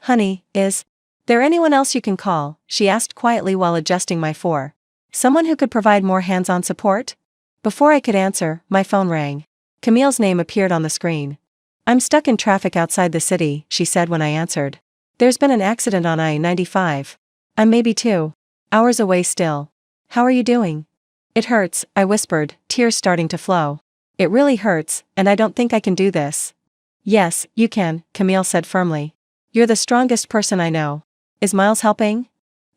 A: Honey, is there anyone else you can call? She asked quietly while adjusting my for. Someone who could provide more hands-on support? Before I could answer, my phone rang. Camille's name appeared on the screen. I'm stuck in traffic outside the city, she said when I answered. There's been an accident on I-95. I'm maybe 2 hours away still. How are you doing? It hurts, I whispered, tears starting to flow. It really hurts, and I don't think I can do this. Yes, you can, Camille said firmly. You're the strongest person I know. Is Miles helping?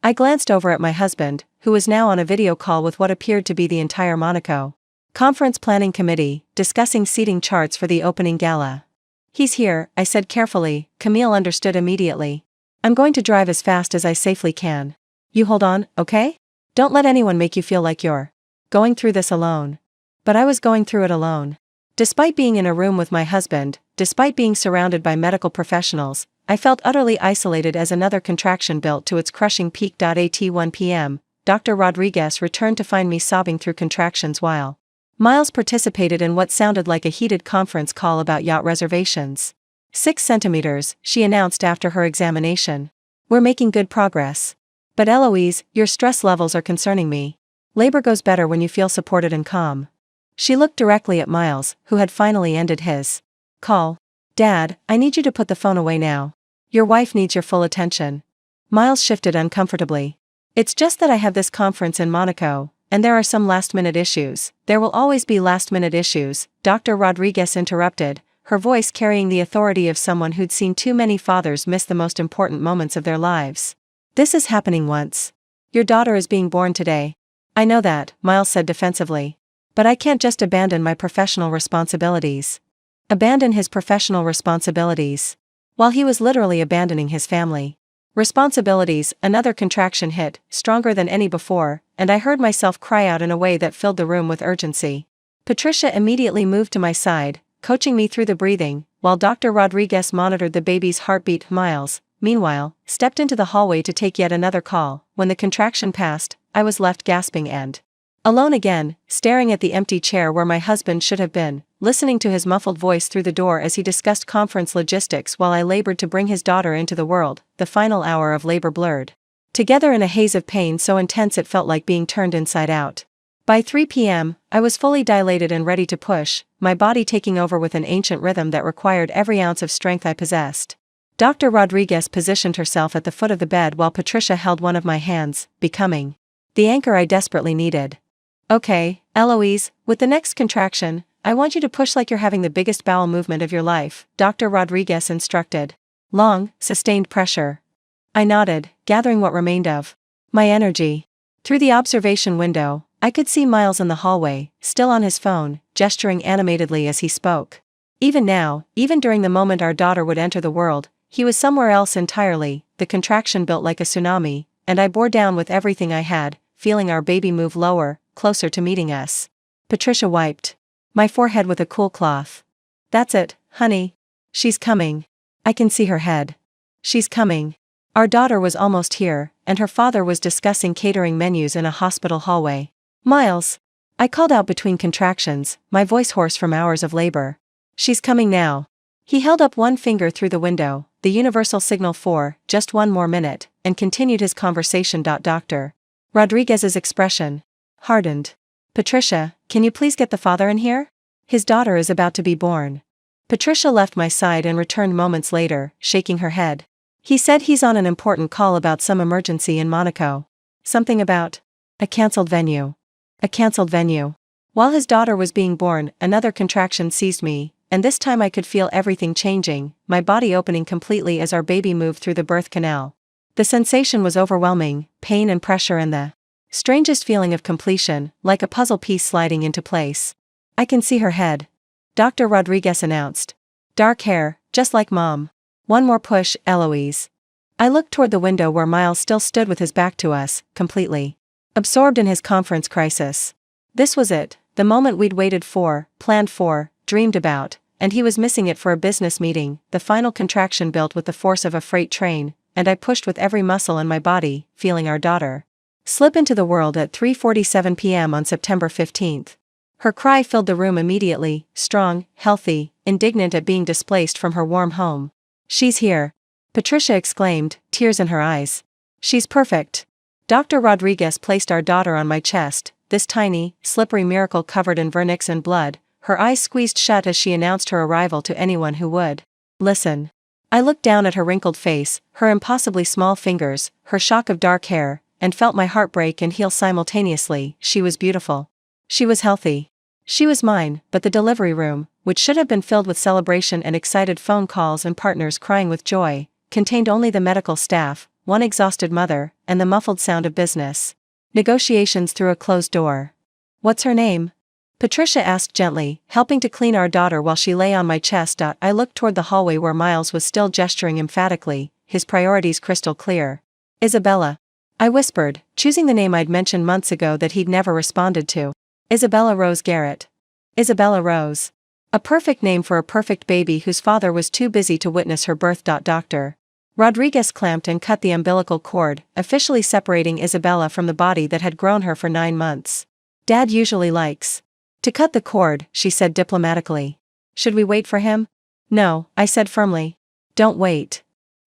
A: I glanced over at my husband, who was now on a video call with what appeared to be the entire Monaco Conference Planning Committee, discussing seating charts for the opening gala. He's here, I said carefully. Camille understood immediately. I'm going to drive as fast as I safely can. You hold on, okay? Don't let anyone make you feel like you're going through this alone. But I was going through it alone. Despite being in a room with my husband, despite being surrounded by medical professionals, I felt utterly isolated as another contraction built to its crushing peak. At 1 p.m., Dr. Rodriguez returned to find me sobbing through contractions while Miles participated in what sounded like a heated conference call about yacht reservations. 6 centimeters, she announced after her examination. We're making good progress. But Eloise, your stress levels are concerning me. Labor goes better when you feel supported and calm. She looked directly at Miles, who had finally ended his call. Dad, I need you to put the phone away now. Your wife needs your full attention. Miles shifted uncomfortably. It's just that I have this conference in Monaco, and there are some last-minute issues. There will always be last-minute issues, Dr. Rodriguez interrupted, her voice carrying the authority of someone who'd seen too many fathers miss the most important moments of their lives. This is happening once. Your daughter is being born today. I know that, Miles said defensively. But I can't just abandon my professional responsibilities. Abandon his professional responsibilities. While he was literally abandoning his family. Responsibilities. Another contraction hit, stronger than any before, and I heard myself cry out in a way that filled the room with urgency. Patricia immediately moved to my side, coaching me through the breathing, while Dr. Rodriguez monitored the baby's heartbeat. Miles, meanwhile, stepped into the hallway to take yet another call. When the contraction passed, I was left gasping and alone again, staring at the empty chair where my husband should have been, listening to his muffled voice through the door as he discussed conference logistics while I labored to bring his daughter into the world. The final hour of labor blurred together in a haze of pain so intense it felt like being turned inside out. By 3 p.m., I was fully dilated and ready to push, my body taking over with an ancient rhythm that required every ounce of strength I possessed. Dr. Rodriguez positioned herself at the foot of the bed while Patricia held one of my hands, becoming the anchor I desperately needed. Okay, Eloise, with the next contraction, I want you to push like you're having the biggest bowel movement of your life, Dr. Rodriguez instructed. Long, sustained pressure. I nodded, gathering what remained of my energy. Through the observation window, I could see Miles in the hallway, still on his phone, gesturing animatedly as he spoke. Even now, even during the moment our daughter would enter the world, He was somewhere else entirely. The contraction built like a tsunami, and I bore down with everything I had, feeling our baby move lower, closer to meeting us. Patricia wiped my forehead with a cool cloth. That's it, honey. She's coming. I can see her head. She's coming. Our daughter was almost here, and her father was discussing catering menus in a hospital hallway. Miles. I called out between contractions, my voice hoarse from hours of labor. She's coming now. He held up one finger through the window, the universal signal for, just one more minute, and continued his conversation. Dr. Rodriguez's expression hardened. Patricia, can you please get the father in here? His daughter is about to be born. Patricia left my side and returned moments later, shaking her head. He said he's on an important call about some emergency in Monaco. Something about a cancelled venue. A cancelled venue. While his daughter was being born, another contraction seized me, and this time I could feel everything changing, my body opening completely as our baby moved through the birth canal. The sensation was overwhelming, pain and pressure and the strangest feeling of completion, like a puzzle piece sliding into place. I can see her head. Dr. Rodriguez announced. Dark hair, just like Mom. One more push, Eloise. I looked toward the window where Miles still stood with his back to us, completely absorbed in his conference crisis. This was it, the moment we'd waited for, planned for, dreamed about, and he was missing it for a business meeting. The final contraction built with the force of a freight train, and I pushed with every muscle in my body, feeling our daughter slip into the world at 3:47 p.m. on September 15th. Her cry filled the room immediately, strong, healthy, indignant at being displaced from her warm home. She's here. Patricia exclaimed, tears in her eyes. She's perfect. Dr. Rodriguez placed our daughter on my chest, this tiny, slippery miracle covered in vernix and blood, her eyes squeezed shut as she announced her arrival to anyone who would listen. I looked down at her wrinkled face, her impossibly small fingers, her shock of dark hair, and felt my heart break and heal simultaneously. She was beautiful. She was healthy. She was mine, but the delivery room, which should have been filled with celebration and excited phone calls and partners crying with joy, contained only the medical staff, one exhausted mother, and the muffled sound of business negotiations through a closed door. What's her name? Patricia asked gently, helping to clean our daughter while she lay on my chest. I looked toward the hallway where Miles was still gesturing emphatically, his priorities crystal clear. Isabella. I whispered, choosing the name I'd mentioned months ago that he'd never responded to. Isabella Rose Garrett. Isabella Rose. A perfect name for a perfect baby whose father was too busy to witness her birth. Dr. Rodriguez clamped and cut the umbilical cord, officially separating Isabella from the body that had grown her for 9 months. Dad usually likes to cut the cord, she said diplomatically. Should we wait for him? No, I said firmly. Don't wait.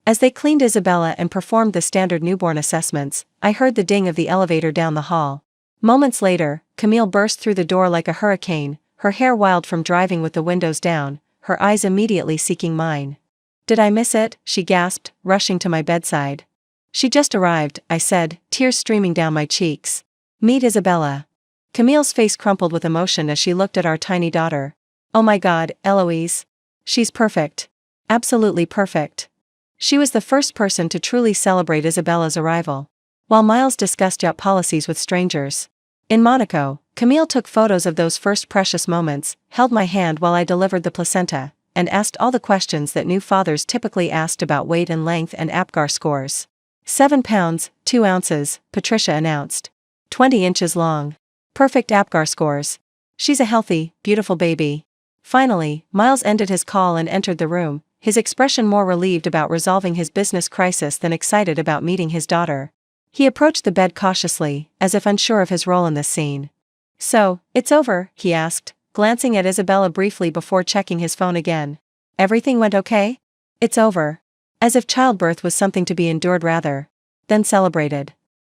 A: As they cleaned Isabella and performed the standard newborn assessments, I heard the ding of the elevator down the hall. Moments later, Camille burst through the door like a hurricane, her hair wild from driving with the windows down, her eyes immediately seeking mine. Did I miss it? She gasped, rushing to my bedside. She just arrived, I said, tears streaming down my cheeks. Meet Isabella. Camille's face crumpled with emotion as she looked at our tiny daughter. Oh my God, Eloise. She's perfect. Absolutely perfect. She was the first person to truly celebrate Isabella's arrival. While Miles discussed yacht policies with strangers in Monaco, Camille took photos of those first precious moments, held my hand while I delivered the placenta, and asked all the questions that new fathers typically asked about weight and length and APGAR scores. 7 pounds, 2 ounces, Patricia announced. 20 inches long. Perfect APGAR scores. She's a healthy, beautiful baby. Finally, Miles ended his call and entered the room, his expression more relieved about resolving his business crisis than excited about meeting his daughter. He approached the bed cautiously, as if unsure of his role in this scene. So, it's over, he asked, glancing at Isabella briefly before checking his phone again. Everything went okay? It's over. As if childbirth was something to be endured rather than celebrated.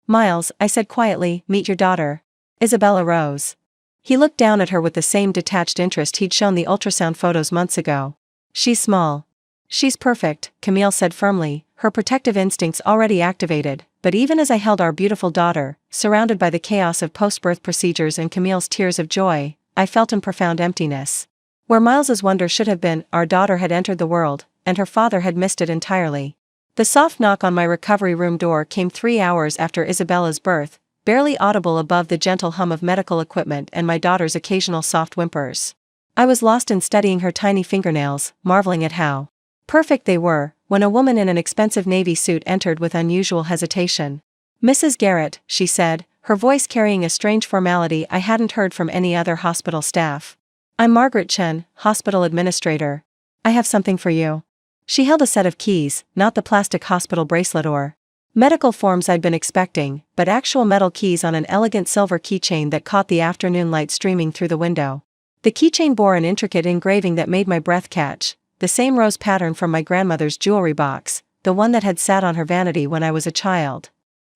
A: Miles, I said quietly, meet your daughter. Isabella Rose. He looked down at her with the same detached interest he'd shown the ultrasound photos months ago. She's small. She's perfect, Camille said firmly, her protective instincts already activated, but even as I held our beautiful daughter, surrounded by the chaos of post-birth procedures and Camille's tears of joy, I felt in profound emptiness. Where Miles's wonder should have been, our daughter had entered the world, and her father had missed it entirely. The soft knock on my recovery room door came 3 hours after Isabella's birth, barely audible above the gentle hum of medical equipment and my daughter's occasional soft whimpers. I was lost in studying her tiny fingernails, marveling at how Perfect they were, when a woman in an expensive navy suit entered with unusual hesitation. "Mrs. Garrett," she said, her voice carrying a strange formality I hadn't heard from any other hospital staff. "I'm Margaret Chen, hospital administrator. I have something for you." She held a set of keys, not the plastic hospital bracelet or medical forms I'd been expecting, but actual metal keys on an elegant silver keychain that caught the afternoon light streaming through the window. The keychain bore an intricate engraving that made my breath catch, the same rose pattern from my grandmother's jewelry box, the one that had sat on her vanity when I was a child.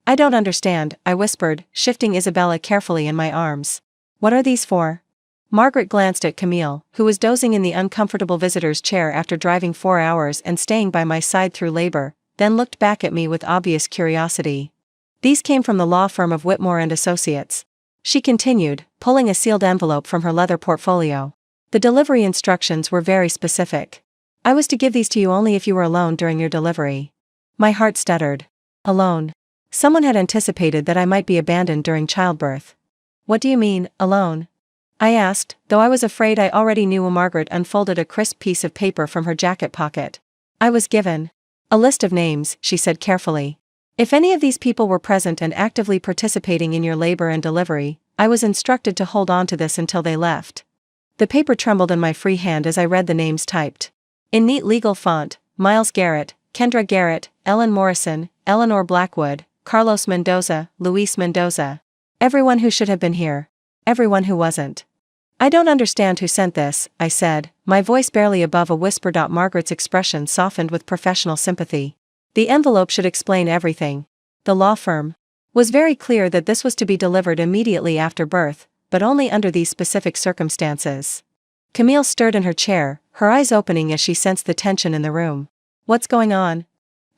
A: "I don't understand," I whispered, shifting Isabella carefully in my arms. "What are these for?" Margaret glanced at Camille, who was dozing in the uncomfortable visitor's chair after driving 4 hours and staying by my side through labor, then looked back at me with obvious curiosity. "These came from the law firm of Whitmore and Associates," she continued, pulling a sealed envelope from her leather portfolio. "The delivery instructions were very specific. I was to give these to you only if you were alone during your delivery." My heart stuttered. Alone. Someone had anticipated that I might be abandoned during childbirth. "What do you mean, alone?" I asked, though I was afraid I already knew. Margaret unfolded a crisp piece of paper from her jacket pocket. "I was given a list of names," she said carefully. "If any of these people were present and actively participating in your labor and delivery, I was instructed to hold on to this until they left." The paper trembled in my free hand as I read the names typed in neat legal font: Miles Garrett, Kendra Garrett, Ellen Morrison, Eleanor Blackwood, Carlos Mendoza, Luis Mendoza. Everyone who should have been here. Everyone who wasn't. "I don't understand who sent this," I said, my voice barely above a whisper. Margaret's expression softened with professional sympathy. "The envelope should explain everything. The law firm was very clear that this was to be delivered immediately after birth, but only under these specific circumstances." Camille stirred in her chair, her eyes opening as she sensed the tension in the room. "What's going on?"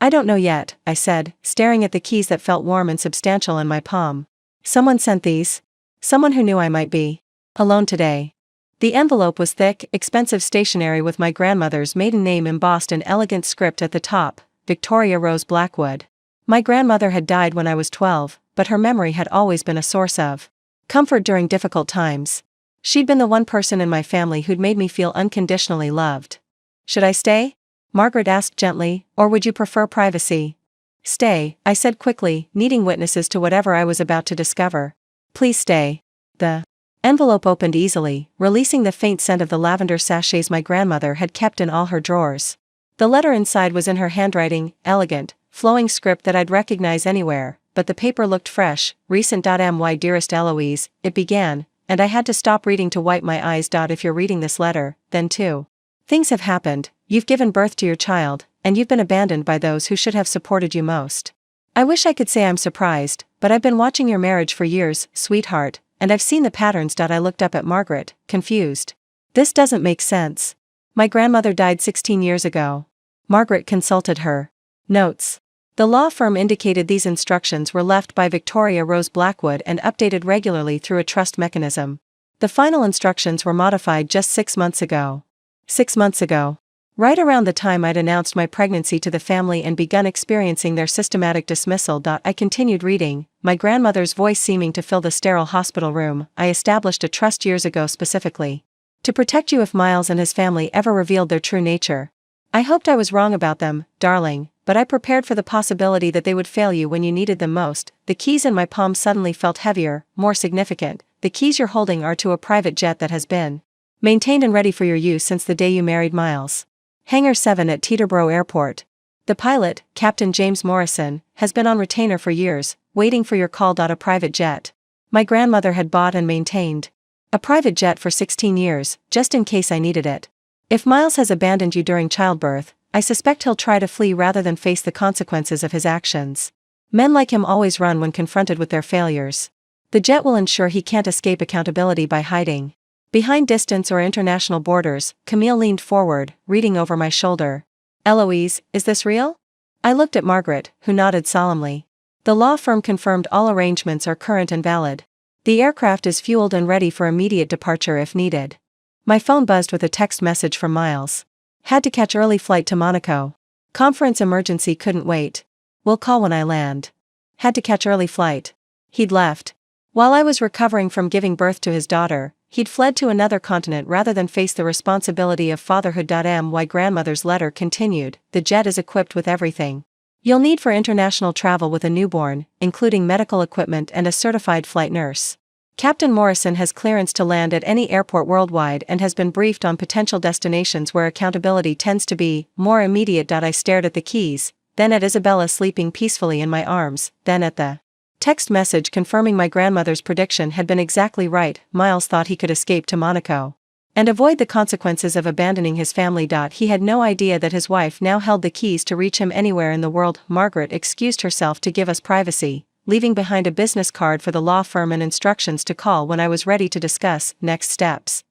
A: "I don't know yet," I said, staring at the keys that felt warm and substantial in my palm. "Someone sent these. Someone who knew I might be alone today." The envelope was thick, expensive stationery with my grandmother's maiden name embossed in elegant script at the top, Victoria Rose Blackwood. My grandmother had died when I was 12, but her memory had always been a source of comfort during difficult times. She'd been the one person in my family who'd made me feel unconditionally loved. "Should I stay?" Margaret asked gently, "or would you prefer privacy?" "Stay," I said quickly, needing witnesses to whatever I was about to discover. "Please stay." The envelope opened easily, releasing the faint scent of the lavender sachets my grandmother had kept in all her drawers. The letter inside was in her handwriting, elegant, flowing script that I'd recognize anywhere, but the paper looked fresh. "Recent. My dearest Eloise," it began, and I had to stop reading to wipe my eyes. "If you're reading this letter, then too. Things have happened. You've given birth to your child, and you've been abandoned by those who should have supported you most. I wish I could say I'm surprised, but I've been watching your marriage for years, sweetheart, and I've seen the patterns." I looked up at Margaret, confused. "This doesn't make sense. My grandmother died 16 years ago." Margaret consulted her notes. The law firm indicated these instructions were left by Victoria Rose Blackwood and updated regularly through a trust mechanism. The final instructions were modified just 6 months ago. 6 months ago. Right around the time I'd announced my pregnancy to the family and begun experiencing their systematic dismissal. I continued reading, my grandmother's voice seeming to fill the sterile hospital room. "I established a trust years ago specifically to protect you if Miles and his family ever revealed their true nature. I hoped I was wrong about them, darling, but I prepared for the possibility that they would fail you when you needed them most." The keys in my palm suddenly felt heavier, more significant. "The keys you're holding are to a private jet that has been maintained and ready for your use since the day you married Miles. Hangar 7 at Teterboro Airport. The pilot, Captain James Morrison, has been on retainer for years, waiting for your call. A private jet my grandmother had bought and maintained. A private jet for 16 years, just in case I needed it. If Miles has abandoned you during childbirth, I suspect he'll try to flee rather than face the consequences of his actions. Men like him always run when confronted with their failures. The jet will ensure he can't escape accountability by hiding behind distance or international borders." Camille leaned forward, reading over my shoulder. "Eloise, is this real?" I looked at Margaret, who nodded solemnly. "The law firm confirmed all arrangements are current and valid. The aircraft is fueled and ready for immediate departure if needed." My phone buzzed with a text message from Miles. "Had to catch early flight to Monaco. Conference emergency couldn't wait. Will call when I land." Had to catch early flight. He'd left while I was recovering from giving birth to his daughter. He'd fled to another continent rather than face the responsibility of fatherhood. My grandmother's letter continued, the jet is equipped with everything you'll need for international travel with a newborn, including medical equipment and a certified flight nurse. Captain Morrison has clearance to land at any airport worldwide and has been briefed on potential destinations where accountability tends to be more immediate. I stared at the keys, then at Isabella sleeping peacefully in my arms, then at the text message confirming my grandmother's prediction had been exactly right. Miles thought he could escape to Monaco and avoid the consequences of abandoning his family. He had no idea that his wife now held the keys to reach him anywhere in the world. Margaret excused herself to give us privacy, leaving behind a business card for the law firm and instructions to call when I was ready to discuss next steps.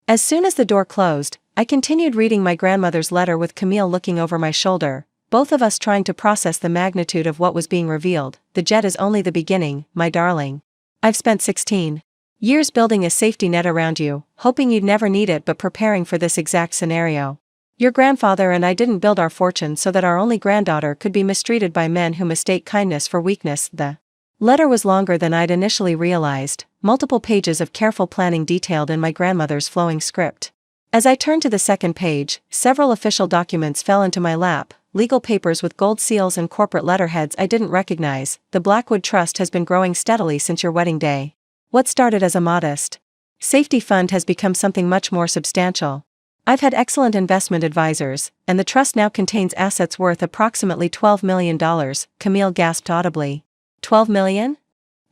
A: As soon as the door closed, I continued reading my grandmother's letter with Camille looking over my shoulder, both of us trying to process the magnitude of what was being revealed. The jet is only the beginning, my darling. I've spent 16 years building a safety net around you, hoping you'd never need it but preparing for this exact scenario. Your grandfather and I didn't build our fortune so that our only granddaughter could be mistreated by men who mistake kindness for weakness. The letter was longer than I'd initially realized, multiple pages of careful planning detailed in my grandmother's flowing script. As I turned to the second page, several official documents fell into my lap, legal papers with gold seals and corporate letterheads I didn't recognize. The Blackwood Trust has been growing steadily since your wedding day. What started as a modest safety fund has become something much more substantial. I've had excellent investment advisors, and the trust now contains assets worth approximately $12 million, Camille gasped audibly. 12 million?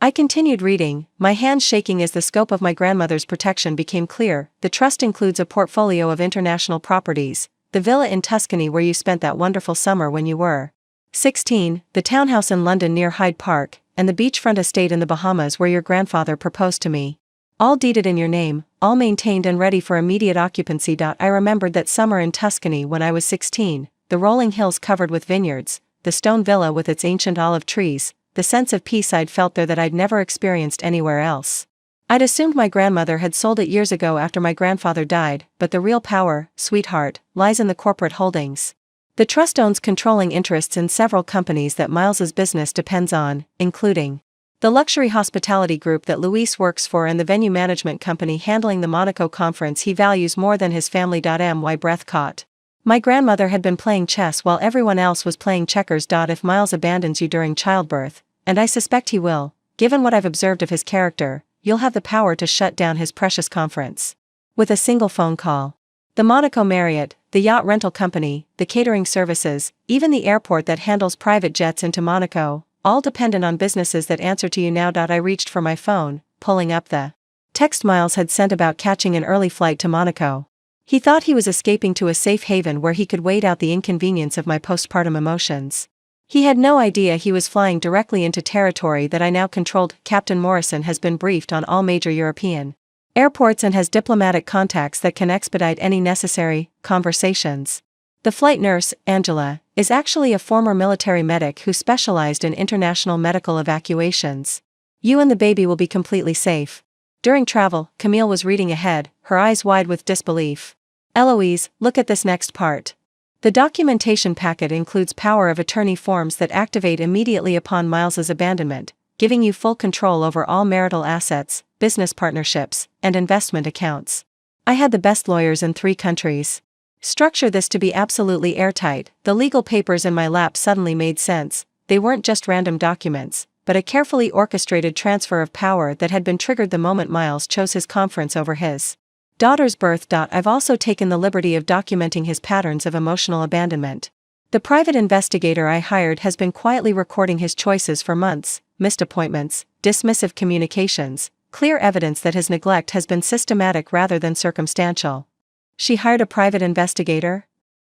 A: I continued reading, my hands shaking as the scope of my grandmother's protection became clear. The trust includes a portfolio of international properties, the villa in Tuscany where you spent that wonderful summer when you were 16, the townhouse in London near Hyde Park, and the beachfront estate in the Bahamas where your grandfather proposed to me. All deeded in your name, all maintained and ready for immediate occupancy. I remembered that summer in Tuscany when I was 16, the rolling hills covered with vineyards, the stone villa with its ancient olive trees, the sense of peace I'd felt there that I'd never experienced anywhere else. I'd assumed my grandmother had sold it years ago after my grandfather died, but the real power, sweetheart, lies in the corporate holdings. The trust owns controlling interests in several companies that Miles's business depends on, including the luxury hospitality group that Luis works for and the venue management company handling the Monaco conference he values more than his family. My breath caught. My grandmother had been playing chess while everyone else was playing checkers. If Miles abandons you during childbirth, and I suspect he will, given what I've observed of his character, you'll have the power to shut down his precious conference with a single phone call. The Monaco Marriott, the yacht rental company, the catering services, even the airport that handles private jets into Monaco, all dependent on businesses that answer to you now. I reached for my phone, pulling up the text Miles had sent about catching an early flight to Monaco. He thought he was escaping to a safe haven where he could wait out the inconvenience of my postpartum emotions. He had no idea he was flying directly into territory that I now controlled. Captain Morrison has been briefed on all major European airports and has diplomatic contacts that can expedite any necessary conversations. The flight nurse, Angela, is actually a former military medic who specialized in international medical evacuations. You and the baby will be completely safe. During travel, Camille was reading ahead, her eyes wide with disbelief. Eloise, look at this next part. The documentation packet includes power of attorney forms that activate immediately upon Miles's abandonment, giving you full control over all marital assets, business partnerships, and investment accounts. I had the best lawyers in 3 countries. Structure this to be absolutely airtight. The legal papers in my lap suddenly made sense. They weren't just random documents, but a carefully orchestrated transfer of power that had been triggered the moment Miles chose his conference over his daughter's birth. I've also taken the liberty of documenting his patterns of emotional abandonment. The private investigator I hired has been quietly recording his choices for months: missed appointments, dismissive communications, clear evidence that his neglect has been systematic rather than circumstantial. She hired a private investigator?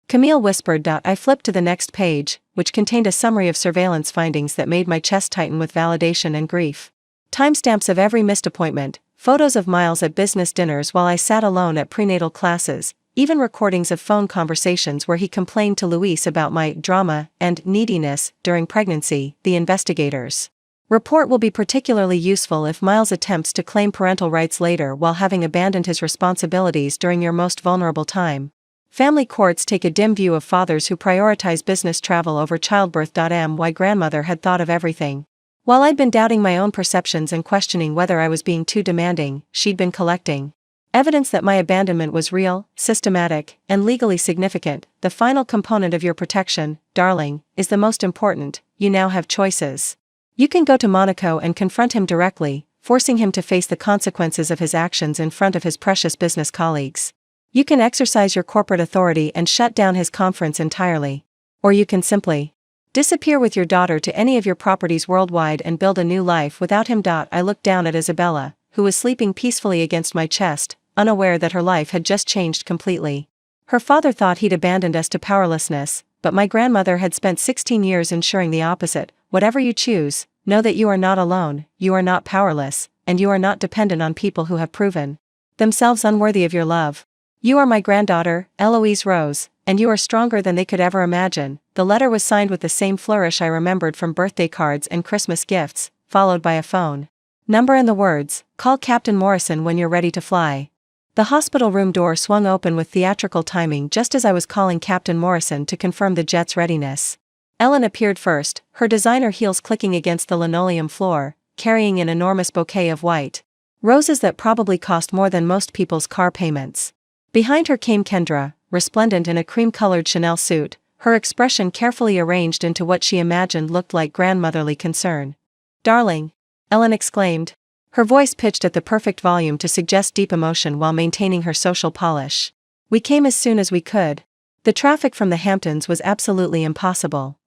A: Camille whispered. I flipped to the next page, which contained a summary of surveillance findings that made my chest tighten with validation and grief. Timestamps of every missed appointment, photos of Miles at business dinners while I sat alone at prenatal classes, even recordings of phone conversations where he complained to Luis about my drama and neediness during pregnancy. The investigators' report will be particularly useful if Miles attempts to claim parental rights later while having abandoned his responsibilities during your most vulnerable time. Family courts take a dim view of fathers who prioritize business travel over childbirth. My grandmother had thought of everything. While I'd been doubting my own perceptions and questioning whether I was being too demanding, she'd been collecting Evidence that my abandonment was real, systematic, and legally significant. The final component of your protection, darling, is the most important. You now have choices. You can go to Monaco and confront him directly, forcing him to face the consequences of his actions in front of his precious business colleagues. You can exercise your corporate authority and shut down his conference entirely. Or you can simply disappear with your daughter to any of your properties worldwide and build a new life without him. I looked down at Isabella, who was sleeping peacefully against my chest, unaware that her life had just changed completely. Her father thought he'd abandoned us to powerlessness, but my grandmother had spent 16 years ensuring the opposite. Whatever you choose, know that you are not alone, you are not powerless, and you are not dependent on people who have proven themselves unworthy of your love. You are my granddaughter, Eloise Rose, and you are stronger than they could ever imagine. The letter was signed with the same flourish I remembered from birthday cards and Christmas gifts, followed by a phone number and the words, "Call Captain Morrison when you're ready to fly." The hospital room door swung open with theatrical timing just as I was calling Captain Morrison to confirm the jet's readiness. Ellen appeared first, her designer heels clicking against the linoleum floor, carrying an enormous bouquet of white roses that probably cost more than most people's car payments. Behind her came Kendra, resplendent in a cream-colored Chanel suit, her expression carefully arranged into what she imagined looked like grandmotherly concern. "Darling," Ellen exclaimed, her voice pitched at the perfect volume to suggest deep emotion while maintaining her social polish. "We came as soon as we could. The traffic from the Hamptons was absolutely impossible."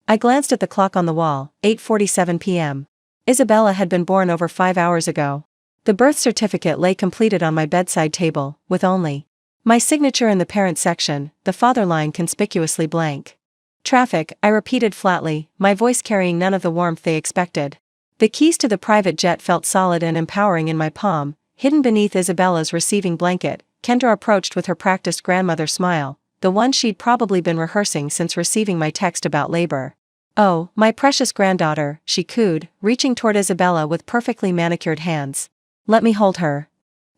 A: I glanced at the clock on the wall, 8:47 p.m. Isabella had been born over 5 hours ago. The birth certificate lay completed on my bedside table, with only my signature in the parent section, the father line conspicuously blank. "Traffic," I repeated flatly, my voice carrying none of the warmth they expected. The keys to the private jet felt solid and empowering in my palm, hidden beneath Isabella's receiving blanket. Kendra approached with her practiced grandmother smile, the one she'd probably been rehearsing since receiving my text about labor. "Oh, my precious granddaughter," she cooed, reaching toward Isabella with perfectly manicured hands. "Let me hold her."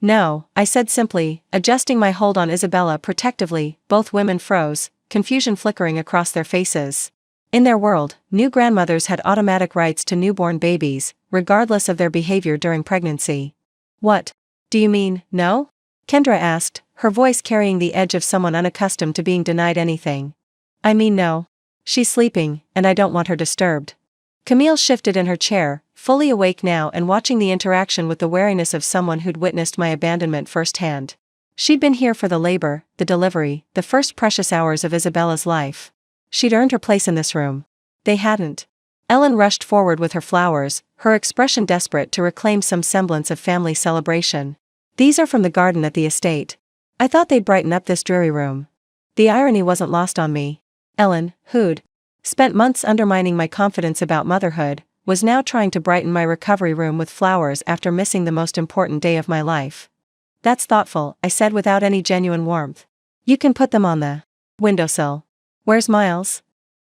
A: "No," I said simply, adjusting my hold on Isabella protectively. Both women froze, confusion flickering across their faces. In their world, new grandmothers had automatic rights to newborn babies, regardless of their behavior during pregnancy. "What do you mean, no?" Kendra asked, her voice carrying the edge of someone unaccustomed to being denied anything. "I mean no. She's sleeping, and I don't want her disturbed." Camille shifted in her chair, fully awake now and watching the interaction with the wariness of someone who'd witnessed my abandonment firsthand. She'd been here for the labor, the delivery, the first precious hours of Isabella's life. She'd earned her place in this room. They hadn't. Ellen rushed forward with her flowers, her expression desperate to reclaim some semblance of family celebration. "These are from the garden at the estate. I thought they'd brighten up this dreary room." The irony wasn't lost on me. Ellen, who'd spent months undermining my confidence about motherhood, was now trying to brighten my recovery room with flowers after missing the most important day of my life. "That's thoughtful," I said without any genuine warmth. "You can put them on the windowsill." "Where's Miles?"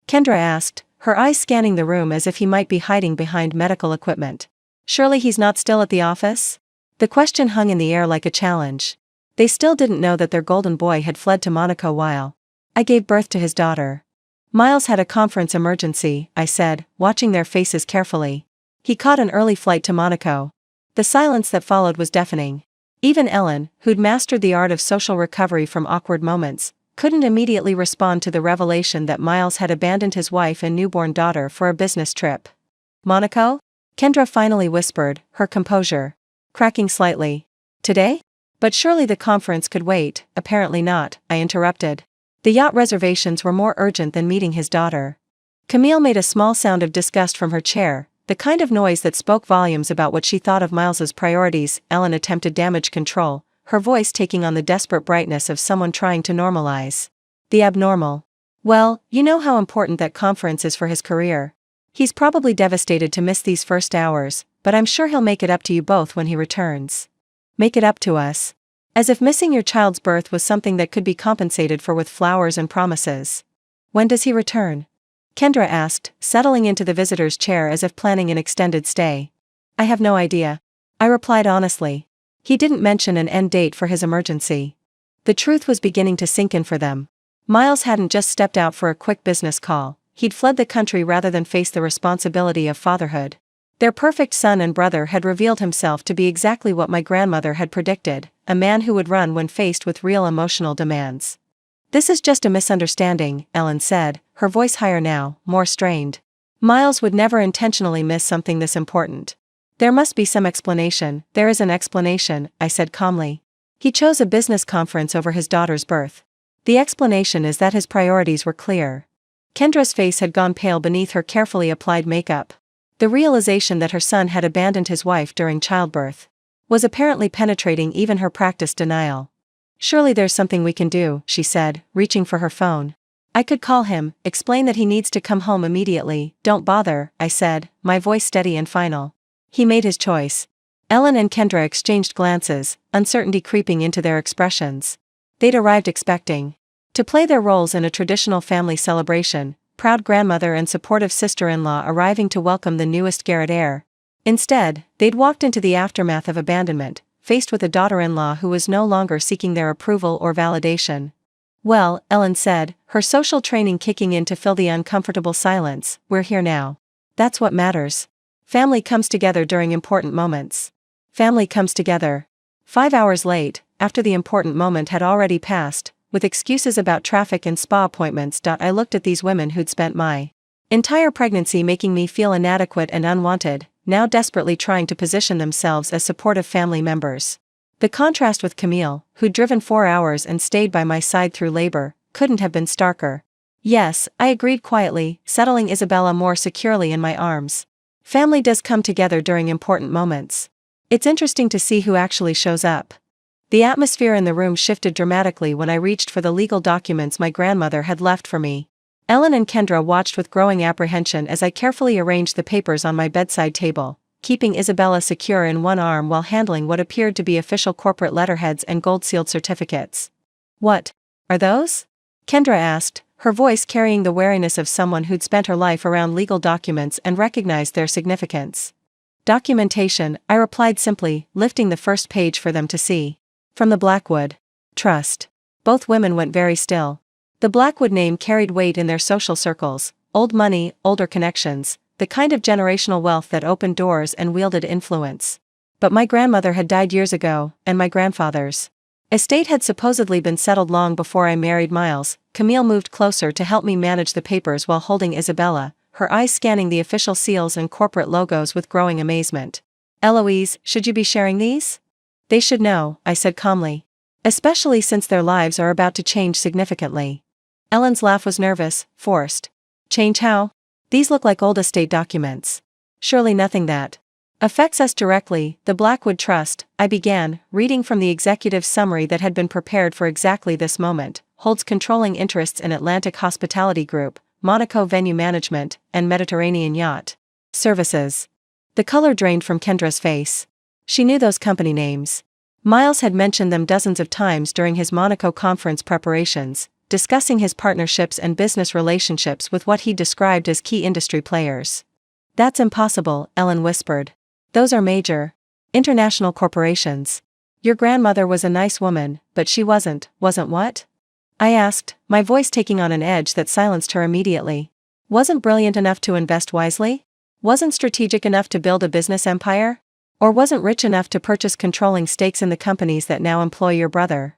A: Kendra asked, her eyes scanning the room as if he might be hiding behind medical equipment. "Surely he's not still at the office?" The question hung in the air like a challenge. They still didn't know that their golden boy had fled to Monaco while I gave birth to his daughter. "Miles had a conference emergency," I said, watching their faces carefully. "He caught an early flight to Monaco." The silence that followed was deafening. Even Ellen, who'd mastered the art of social recovery from awkward moments, couldn't immediately respond to the revelation that Miles had abandoned his wife and newborn daughter for a business trip. "Monaco?" Kendra finally whispered, her composure cracking slightly. "Today? But surely the conference could wait." "Apparently not," I interrupted. "The yacht reservations were more urgent than meeting his daughter." Camille made a small sound of disgust from her chair, the kind of noise that spoke volumes about what she thought of Miles's priorities. Ellen attempted damage control, her voice taking on the desperate brightness of someone trying to normalize the abnormal. "Well, you know how important that conference is for his career. He's probably devastated to miss these first hours, but I'm sure he'll make it up to you both when he returns." "Make it up to us?" As if missing your child's birth was something that could be compensated for with flowers and promises. "When does he return?" Kendra asked, settling into the visitor's chair as if planning an extended stay. "I have no idea," I replied honestly. He didn't mention an end date for his emergency. The truth was beginning to sink in for them. Miles hadn't just stepped out for a quick business call, he'd fled the country rather than face the responsibility of fatherhood. Their perfect son and brother had revealed himself to be exactly what my grandmother had predicted, a man who would run when faced with real emotional demands. "This is just a misunderstanding," Ellen said, her voice higher now, more strained. "Miles would never intentionally miss something this important. There must be some explanation." "There is an explanation," I said calmly. "He chose a business conference over his daughter's birth. The explanation is that his priorities were clear." Kendra's face had gone pale beneath her carefully applied makeup. The realization that her son had abandoned his wife during childbirth was apparently penetrating even her practiced denial. "Surely there's something we can do," she said, reaching for her phone. "I could call him, explain that he needs to come home immediately." "Don't bother," I said, my voice steady and final. "He made his choice." Ellen and Kendra exchanged glances, uncertainty creeping into their expressions. They'd arrived expecting to play their roles in a traditional family celebration, proud grandmother and supportive sister-in-law arriving to welcome the newest Garrett heir. Instead, they'd walked into the aftermath of abandonment, faced with a daughter-in-law who was no longer seeking their approval or validation. "Well," Ellen said, her social training kicking in to fill the uncomfortable silence, "we're here now. That's what matters. Family comes together during important moments. Family comes together." 5 hours late, after the important moment had already passed, with excuses about traffic and spa appointments. I looked at these women who'd spent my entire pregnancy making me feel inadequate and unwanted, now desperately trying to position themselves as supportive family members. The contrast with Camille, who'd driven 4 hours and stayed by my side through labor, couldn't have been starker. "Yes," I agreed quietly, settling Isabella more securely in my arms. "Family does come together during important moments. It's interesting to see who actually shows up." The atmosphere in the room shifted dramatically when I reached for the legal documents my grandmother had left for me. Ellen and Kendra watched with growing apprehension as I carefully arranged the papers on my bedside table, keeping Isabella secure in one arm while handling what appeared to be official corporate letterheads and gold-sealed certificates. "What are those?" Kendra asked, her voice carrying the wariness of someone who'd spent her life around legal documents and recognized their significance. "Documentation," I replied simply, lifting the first page for them to see. "From the Blackwood Trust." Both women went very still. The Blackwood name carried weight in their social circles, old money, older connections, the kind of generational wealth that opened doors and wielded influence. But my grandmother had died years ago, and my grandfather's estate had supposedly been settled long before I married Miles. Camille moved closer to help me manage the papers while holding Isabella, her eyes scanning the official seals and corporate logos with growing amazement. "Eloise, should you be sharing these?" "They should know," I said calmly. "Especially since their lives are about to change significantly." Ellen's laugh was nervous, forced. "Change how?" "These look like old estate documents. Surely nothing that affects us directly." "The Blackwood Trust," I began, reading from the executive summary that had been prepared for exactly this moment, "holds controlling interests in Atlantic Hospitality Group, Monaco Venue Management, and Mediterranean Yacht Services." The color drained from Kendra's face. She knew those company names. Miles had mentioned them dozens of times during his Monaco conference preparations, discussing his partnerships and business relationships with what he described as key industry players. "That's impossible," Ellen whispered. "Those are major international corporations. Your grandmother was a nice woman, but she wasn't what?" I asked, my voice taking on an edge that silenced her immediately. "Wasn't brilliant enough to invest wisely? Wasn't strategic enough to build a business empire? Or wasn't rich enough to purchase controlling stakes in the companies that now employ your brother?"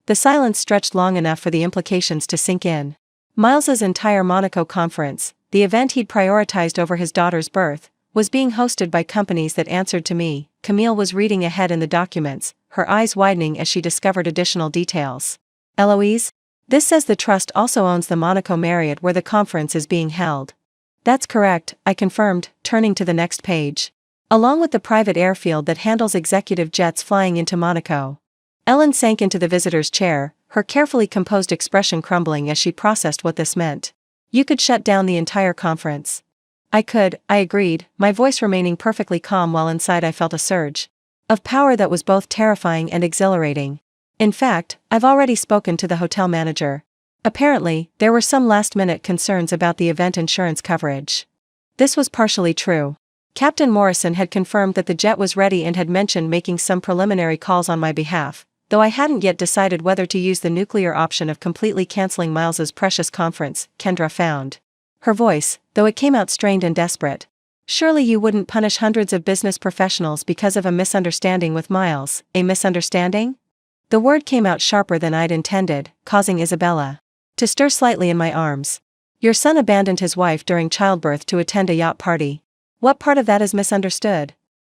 A: The silence stretched long enough for the implications to sink in. Miles's entire Monaco conference, the event he'd prioritized over his daughter's birth, was being hosted by companies that answered to me. Camille was reading ahead in the documents, her eyes widening as she discovered additional details. "Eloise, this says the trust also owns the Monaco Marriott where the conference is being held." "That's correct," I confirmed, turning to the next page. "Along with the private airfield that handles executive jets flying into Monaco." Ellen sank into the visitor's chair, her carefully composed expression crumbling as she processed what this meant. "You could shut down the entire conference." "I could," I agreed, my voice remaining perfectly calm while inside I felt a surge of power that was both terrifying and exhilarating. "In fact, I've already spoken to the hotel manager. Apparently, there were some last-minute concerns about the event insurance coverage." This was partially true. Captain Morrison had confirmed that the jet was ready and had mentioned making some preliminary calls on my behalf, though I hadn't yet decided whether to use the nuclear option of completely canceling Miles's precious conference. Kendra found her voice, though it came out strained and desperate. Surely you wouldn't punish hundreds of business professionals because of a misunderstanding with Miles. A misunderstanding? The word came out sharper than I'd intended, causing Isabella to stir slightly in my arms. Your son abandoned his wife during childbirth to attend a yacht party. What part of that is misunderstood?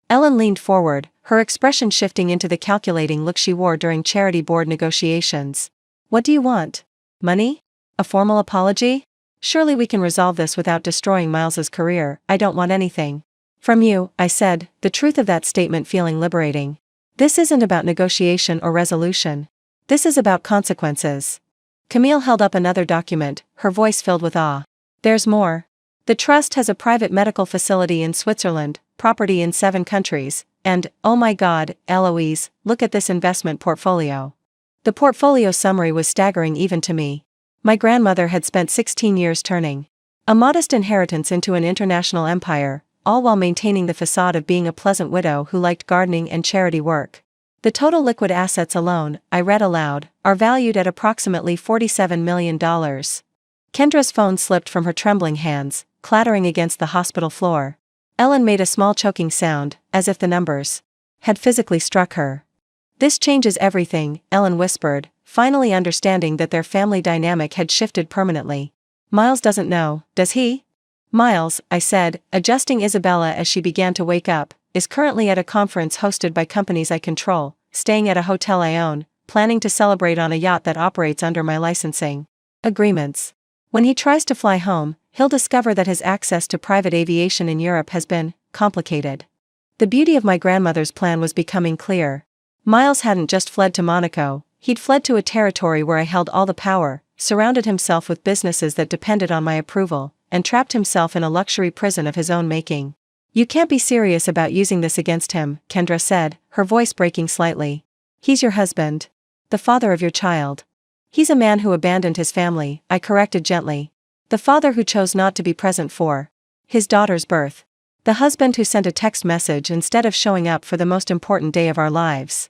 A: Ellen leaned forward, her expression shifting into the calculating look she wore during charity board negotiations. What do you want? Money? A formal apology? Surely we can resolve this without destroying Miles's career. I don't want anything from you, I said, the truth of that statement feeling liberating. This isn't about negotiation or resolution. This is about consequences. Camille held up another document, her voice filled with awe. There's more. The trust has a private medical facility in Switzerland, property in 7 countries, and, oh my God, Eloise, look at this investment portfolio. The portfolio summary was staggering even to me. My grandmother had spent 16 years turning a modest inheritance into an international empire, all while maintaining the facade of being a pleasant widow who liked gardening and charity work. The total liquid assets alone, I read aloud, are valued at approximately $47 million. Kendra's phone slipped from her trembling hands, clattering against the hospital floor. Ellen made a small choking sound, as if the numbers had physically struck her. This changes everything, Ellen whispered, finally understanding that their family dynamic had shifted permanently. Miles doesn't know, does he? Miles, I said, adjusting Isabella as she began to wake up, is currently at a conference hosted by companies I control, staying at a hotel I own, planning to celebrate on a yacht that operates under my licensing agreements. When he tries to fly home, he'll discover that his access to private aviation in Europe has been complicated. The beauty of my grandmother's plan was becoming clear. Miles hadn't just fled to Monaco, he'd fled to a territory where I held all the power, surrounded himself with businesses that depended on my approval, and trapped himself in a luxury prison of his own making. You can't be serious about using this against him, Kendra said, her voice breaking slightly. He's your husband. The father of your child. He's a man who abandoned his family, I corrected gently. The father who chose not to be present for his daughter's birth. The husband who sent a text message instead of showing up for the most important day of our lives.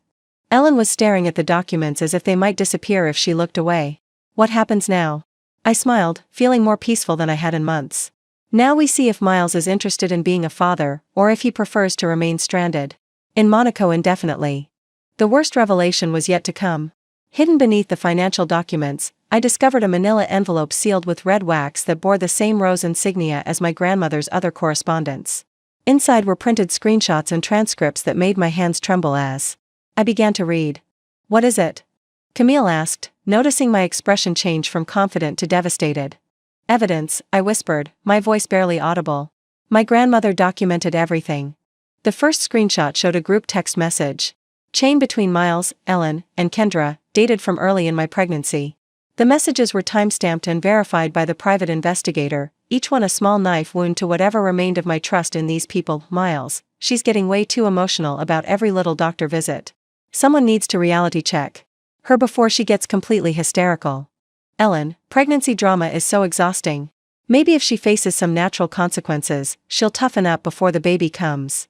A: Ellen was staring at the documents as if they might disappear if she looked away. What happens now? I smiled, feeling more peaceful than I had in months. Now we see if Miles is interested in being a father, or if he prefers to remain stranded in Monaco indefinitely. The worst revelation was yet to come. Hidden beneath the financial documents, I discovered a manila envelope sealed with red wax that bore the same rose insignia as my grandmother's other correspondence. Inside were printed screenshots and transcripts that made my hands tremble as I began to read. What is it? Camille asked, noticing my expression change from confident to devastated. Evidence, I whispered, my voice barely audible. My grandmother documented everything. The first screenshot showed a group text message chain between Miles, Ellen, and Kendra, dated from early in my pregnancy. The messages were time-stamped and verified by the private investigator, each one a small knife wound to whatever remained of my trust in these people. Miles, she's getting way too emotional about every little doctor visit. Someone needs to reality check her before she gets completely hysterical. Ellen, pregnancy drama is so exhausting. Maybe if she faces some natural consequences, she'll toughen up before the baby comes.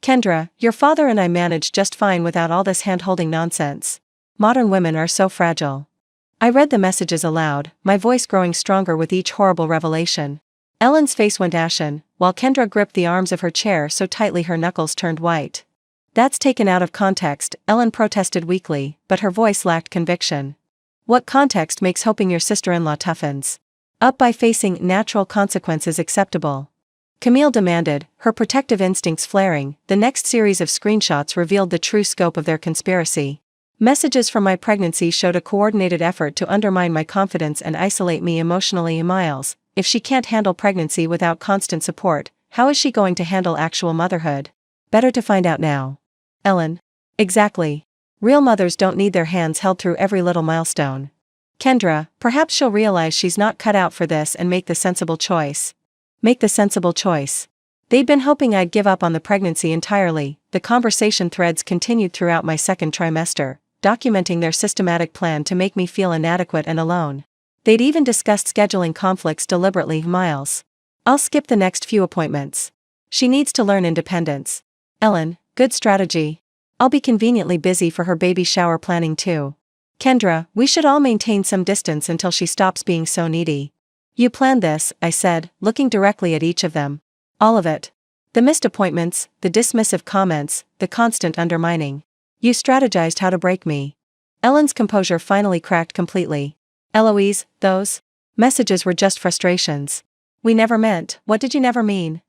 A: Kendra, your father and I managed just fine without all this hand-holding nonsense. Modern women are so fragile. I read the messages aloud, my voice growing stronger with each horrible revelation. Ellen's face went ashen, while Kendra gripped the arms of her chair so tightly her knuckles turned white. That's taken out of context, Ellen protested weakly, but her voice lacked conviction. What context makes hoping your sister-in-law toughens up by facing natural consequences acceptable? Camille demanded, her protective instincts flaring. The next series of screenshots revealed the true scope of their conspiracy. Messages from my pregnancy showed a coordinated effort to undermine my confidence and isolate me emotionally. Miles, if she can't handle pregnancy without constant support, how is she going to handle actual motherhood? Better to find out now. Ellen. Exactly. Real mothers don't need their hands held through every little milestone. Kendra, perhaps she'll realize she's not cut out for this and make the sensible choice. Make the sensible choice. They'd been hoping I'd give up on the pregnancy entirely. The conversation threads continued throughout my second trimester, documenting their systematic plan to make me feel inadequate and alone. They'd even discussed scheduling conflicts deliberately. Miles. I'll skip the next few appointments. She needs to learn independence. Ellen, good strategy. I'll be conveniently busy for her baby shower planning too. Kendra, we should all maintain some distance until she stops being so needy. You planned this, I said, looking directly at each of them. All of it. The missed appointments, the dismissive comments, the constant undermining. You strategized how to break me. Ellen's composure finally cracked completely. Eloise, those messages were just frustrations. We never meant. What did you never mean?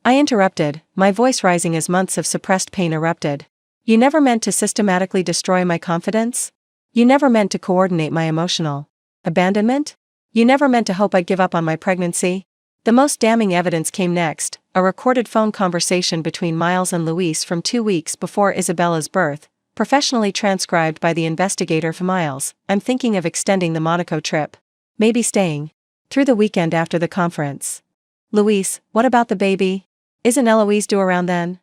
A: I interrupted, my voice rising as months of suppressed pain erupted. You never meant to systematically destroy my confidence? You never meant to coordinate my emotional abandonment? You never meant to hope I'd give up on my pregnancy? The most damning evidence came next, a recorded phone conversation between Miles and Louise from 2 weeks before Isabella's birth, professionally transcribed by the investigator for Miles. I'm thinking of extending the Monaco trip. Maybe staying through the weekend after the conference. Louise, what about the baby? Isn't Eloise due around then?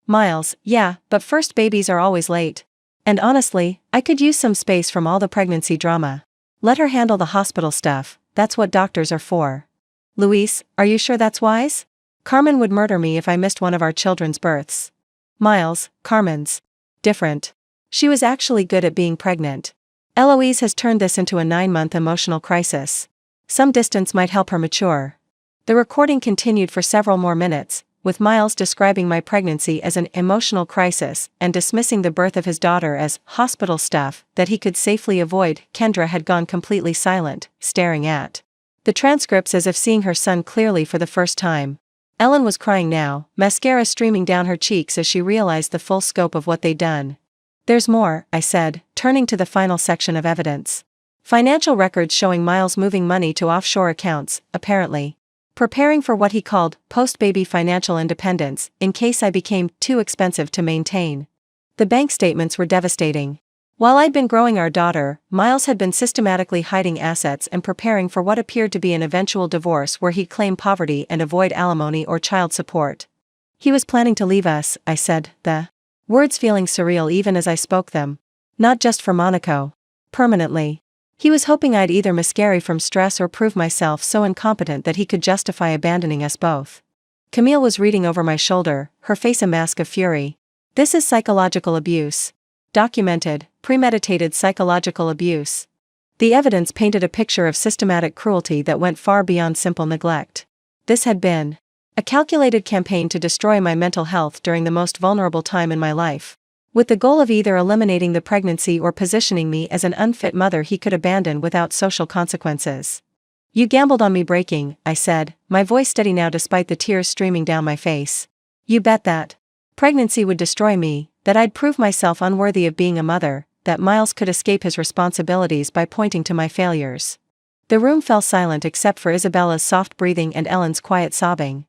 A: Miles, yeah, but first babies are always late. And honestly, I could use some space from all the pregnancy drama. Let her handle the hospital stuff, that's what doctors are for. Louise, are you sure that's wise? Carmen would murder me if I missed one of our children's births. Miles, Carmen's different. She was actually good at being pregnant. Eloise has turned this into a 9-month emotional crisis. Some distance might help her mature. The recording continued for several more minutes, with Miles describing my pregnancy as an emotional crisis and dismissing the birth of his daughter as hospital stuff that he could safely avoid. Kendra had gone completely silent, staring at the transcripts as if seeing her son clearly for the first time. Ellen was crying now, mascara streaming down her cheeks as she realized the full scope of what they'd done. There's more, I said, turning to the final section of evidence. Financial records showing Miles moving money to offshore accounts, apparently preparing for what he called post-baby financial independence, in case I became too expensive to maintain. The bank statements were devastating. While I'd been growing our daughter, Miles had been systematically hiding assets and preparing for what appeared to be an eventual divorce where he'd claim poverty and avoid alimony or child support. He was planning to leave us, I said, the words feeling surreal even as I spoke them. Not just for Monaco. Permanently. He was hoping I'd either miscarry from stress or prove myself so incompetent that he could justify abandoning us both. Camille was reading over my shoulder, her face a mask of fury. This is psychological abuse. Documented, premeditated psychological abuse. The evidence painted a picture of systematic cruelty that went far beyond simple neglect. This had been a calculated campaign to destroy my mental health during the most vulnerable time in my life, with the goal of either eliminating the pregnancy or positioning me as an unfit mother he could abandon without social consequences. You gambled on me breaking, I said, my voice steady now despite the tears streaming down my face. You bet that pregnancy would destroy me, that I'd prove myself unworthy of being a mother, that Miles could escape his responsibilities by pointing to my failures. The room fell silent except for Isabella's soft breathing and Ellen's quiet sobbing.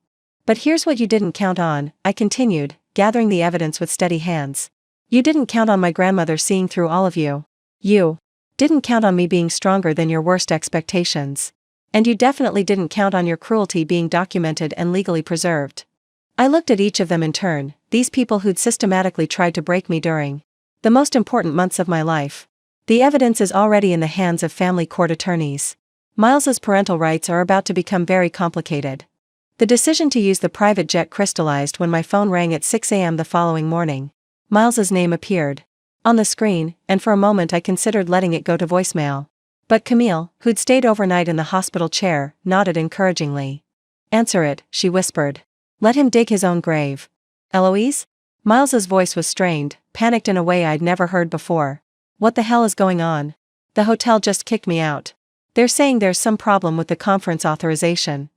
A: But here's what you didn't count on, I continued, gathering the evidence with steady hands. You didn't count on my grandmother seeing through all of you. You didn't count on me being stronger than your worst expectations. And you definitely didn't count on your cruelty being documented and legally preserved. I looked at each of them in turn, these people who'd systematically tried to break me during the most important months of my life. The evidence is already in the hands of family court attorneys. Miles's parental rights are about to become very complicated. The decision to use the private jet crystallized when my phone rang at 6 a.m. the following morning. Miles's name appeared on the screen, and for a moment I considered letting it go to voicemail. But Camille, who'd stayed overnight in the hospital chair, nodded encouragingly. Answer it, she whispered. Let him dig his own grave. Eloise? Miles's voice was strained, panicked in a way I'd never heard before. What the hell is going on? The hotel just kicked me out. They're saying there's some problem with the conference authorization.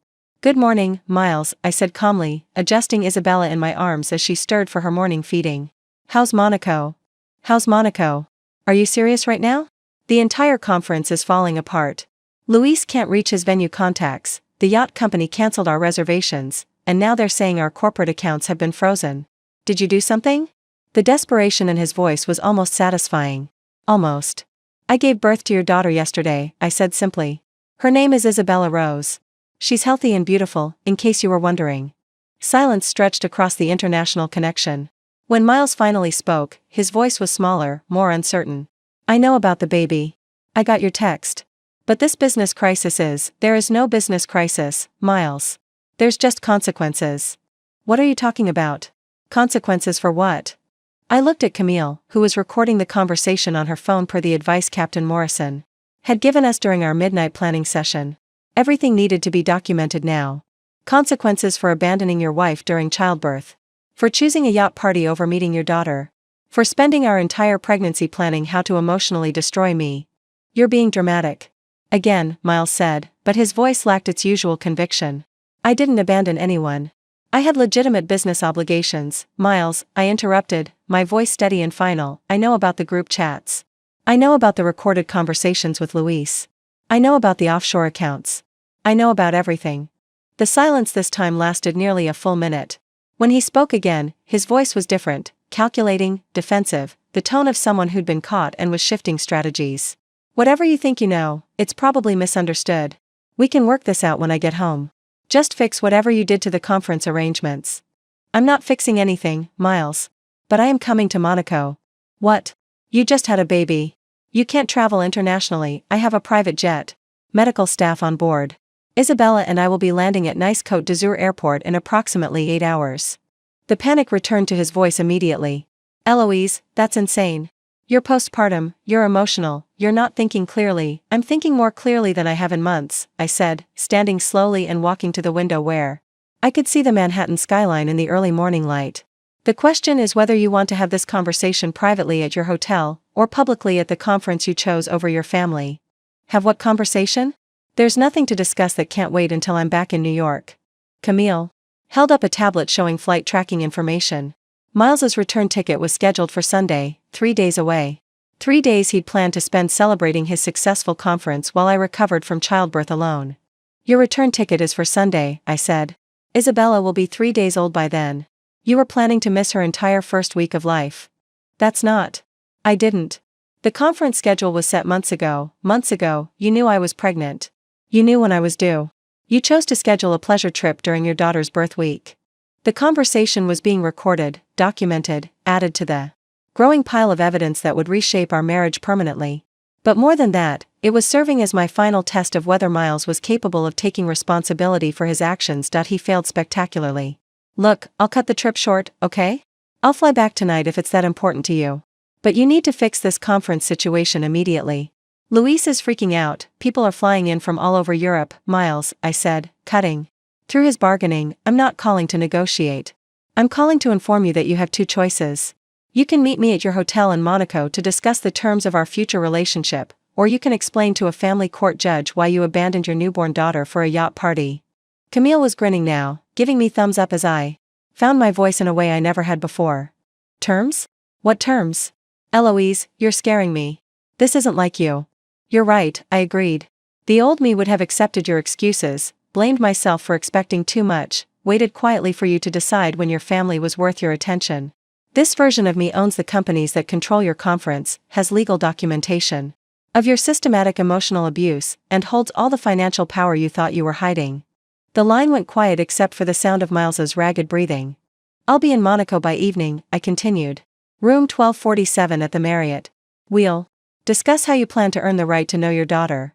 A: Good morning, Miles, I said calmly, adjusting Isabella in my arms as she stirred for her morning feeding. How's Monaco? How's Monaco? Are you serious right now? The entire conference is falling apart. Luis can't reach his venue contacts, the yacht company cancelled our reservations, and now they're saying our corporate accounts have been frozen. Did you do something? The desperation in his voice was almost satisfying. Almost. I gave birth to your daughter yesterday, I said simply. Her name is Isabella Rose. She's healthy and beautiful, in case you were wondering. Silence stretched across the international connection. When Miles finally spoke, his voice was smaller, more uncertain. I know about the baby. I got your text. But this business crisis there is no business crisis, Miles. There's just consequences. What are you talking about? Consequences for what? I looked at Camille, who was recording the conversation on her phone per the advice Captain Morrison had given us during our midnight planning session. Everything needed to be documented now. Consequences for abandoning your wife during childbirth. For choosing a yacht party over meeting your daughter. For spending our entire pregnancy planning how to emotionally destroy me. You're being dramatic. Again, Miles said, but his voice lacked its usual conviction. I didn't abandon anyone. I had legitimate business obligations. Miles, I interrupted, my voice steady and final. I know about the group chats. I know about the recorded conversations with Luis. I know about the offshore accounts. I know about everything. The silence this time lasted nearly a full minute. When he spoke again, his voice was different, calculating, defensive, the tone of someone who'd been caught and was shifting strategies. Whatever you think you know, it's probably misunderstood. We can work this out when I get home. Just fix whatever you did to the conference arrangements. I'm not fixing anything, Miles. But I am coming to Monaco. What? You just had a baby. You can't travel internationally. I have a private jet. Medical staff on board. Isabella and I will be landing at Nice Côte d'Azur Airport in approximately 8 hours. The panic returned to his voice immediately. Eloise, that's insane. You're postpartum, you're emotional, you're not thinking clearly. I'm thinking more clearly than I have in months, I said, standing slowly and walking to the window where I could see the Manhattan skyline in the early morning light. The question is whether you want to have this conversation privately at your hotel, or publicly at the conference you chose over your family. Have what conversation? There's nothing to discuss that can't wait until I'm back in New York. Camille held up a tablet showing flight tracking information. Miles's return ticket was scheduled for Sunday, 3 days away. 3 days he'd planned to spend celebrating his successful conference while I recovered from childbirth alone. Your return ticket is for Sunday, I said. Isabella will be 3 days old by then. You were planning to miss her entire first week of life. That's not. I didn't. The conference schedule was set months ago. Months ago, you knew I was pregnant. You knew when I was due. You chose to schedule a pleasure trip during your daughter's birth week. The conversation was being recorded, documented, added to the growing pile of evidence that would reshape our marriage permanently. But more than that, it was serving as my final test of whether Miles was capable of taking responsibility for his actions. He failed spectacularly. Look, I'll cut the trip short, okay? I'll fly back tonight if it's that important to you. But you need to fix this conference situation immediately. Luis is freaking out, people are flying in from all over Europe, Miles, I said, cutting through his bargaining. I'm not calling to negotiate. I'm calling to inform you that you have 2 choices. You can meet me at your hotel in Monaco to discuss the terms of our future relationship, or you can explain to a family court judge why you abandoned your newborn daughter for a yacht party. Camille was grinning now, giving me thumbs up as I found my voice in a way I never had before. Terms? What terms? Eloise, you're scaring me. This isn't like you. You're right, I agreed. The old me would have accepted your excuses, blamed myself for expecting too much, waited quietly for you to decide when your family was worth your attention. This version of me owns the companies that control your conference, has legal documentation of your systematic emotional abuse, and holds all the financial power you thought you were hiding. The line went quiet except for the sound of Miles's ragged breathing. I'll be in Monaco by evening, I continued. Room 1247 at the Marriott. We'll discuss how you plan to earn the right to know your daughter.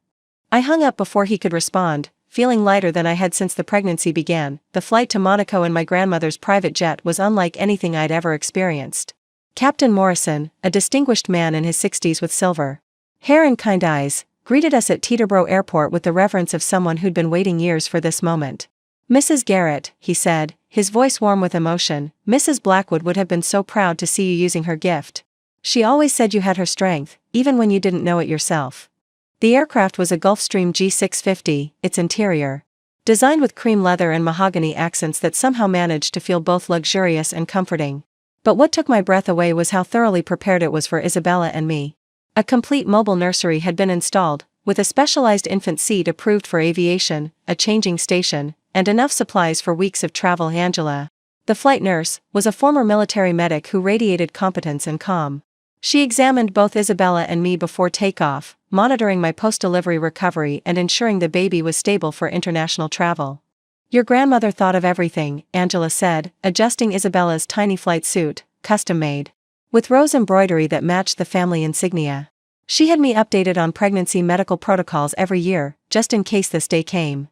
A: I hung up before he could respond, feeling lighter than I had since the pregnancy began. The flight to Monaco in my grandmother's private jet was unlike anything I'd ever experienced. Captain Morrison, a distinguished man in his 60s with silver hair and kind eyes, greeted us at Teterboro Airport with the reverence of someone who'd been waiting years for this moment. Mrs. Garrett, he said, his voice warm with emotion, Mrs. Blackwood would have been so proud to see you using her gift. She always said you had her strength, even when you didn't know it yourself. The aircraft was a Gulfstream G650, its interior designed with cream leather and mahogany accents that somehow managed to feel both luxurious and comforting. But what took my breath away was how thoroughly prepared it was for Isabella and me. A complete mobile nursery had been installed, with a specialized infant seat approved for aviation, a changing station, and enough supplies for weeks of travel. Angela, the flight nurse, was a former military medic who radiated competence and calm. She examined both Isabella and me before takeoff, monitoring my post-delivery recovery and ensuring the baby was stable for international travel. Your grandmother thought of everything, Angela said, adjusting Isabella's tiny flight suit, custom-made, with rose embroidery that matched the family insignia. She had me updated on pregnancy medical protocols every year, just in case this day came.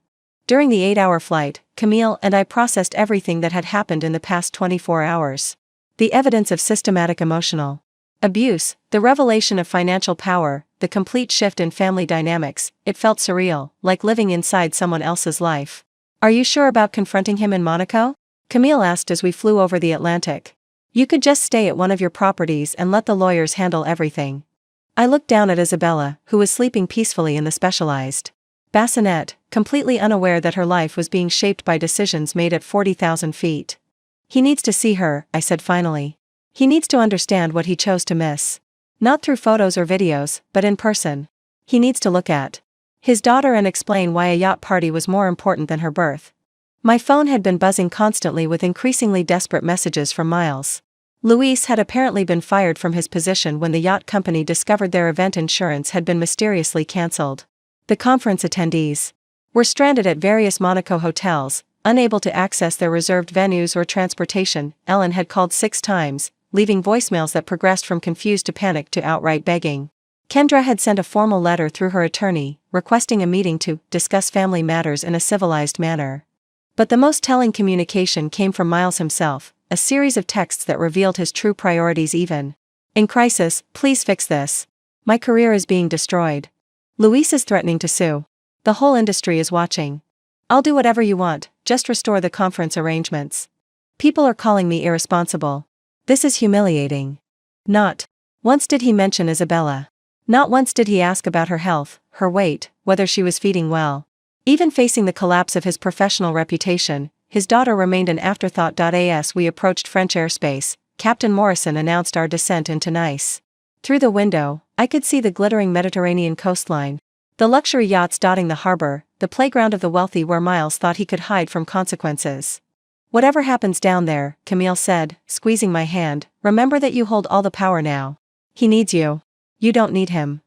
A: During the 8-hour flight, Camille and I processed everything that had happened in the past 24 hours. The evidence of systematic emotional abuse, the revelation of financial power, the complete shift in family dynamics. It felt surreal, like living inside someone else's life. Are you sure about confronting him in Monaco? Camille asked as we flew over the Atlantic. You could just stay at one of your properties and let the lawyers handle everything. I looked down at Isabella, who was sleeping peacefully in the specialized bassinet, completely unaware that her life was being shaped by decisions made at 40,000 feet. He needs to see her, I said finally. He needs to understand what he chose to miss. Not through photos or videos, but in person. He needs to look at his daughter and explain why a yacht party was more important than her birth. My phone had been buzzing constantly with increasingly desperate messages from Miles. Luis had apparently been fired from his position when the yacht company discovered their event insurance had been mysteriously cancelled. The conference attendees were stranded at various Monaco hotels, unable to access their reserved venues or transportation. Ellen had called 6 times, leaving voicemails that progressed from confused to panic to outright begging. Kendra had sent a formal letter through her attorney, requesting a meeting to discuss family matters in a civilized manner. But the most telling communication came from Miles himself, a series of texts that revealed his true priorities. Even in crisis, please fix this. My career is being destroyed. Luis is threatening to sue. The whole industry is watching. I'll do whatever you want, just restore the conference arrangements. People are calling me irresponsible. This is humiliating. Not once did he mention Isabella. Not once did he ask about her health, her weight, whether she was feeding well. Even facing the collapse of his professional reputation, his daughter remained an afterthought. As we approached French airspace, Captain Morrison announced our descent into Nice. Through the window, I could see the glittering Mediterranean coastline, the luxury yachts dotting the harbor, the playground of the wealthy where Miles thought he could hide from consequences. Whatever happens down there, Camille said, squeezing my hand, remember that you hold all the power now. He needs you. You don't need him.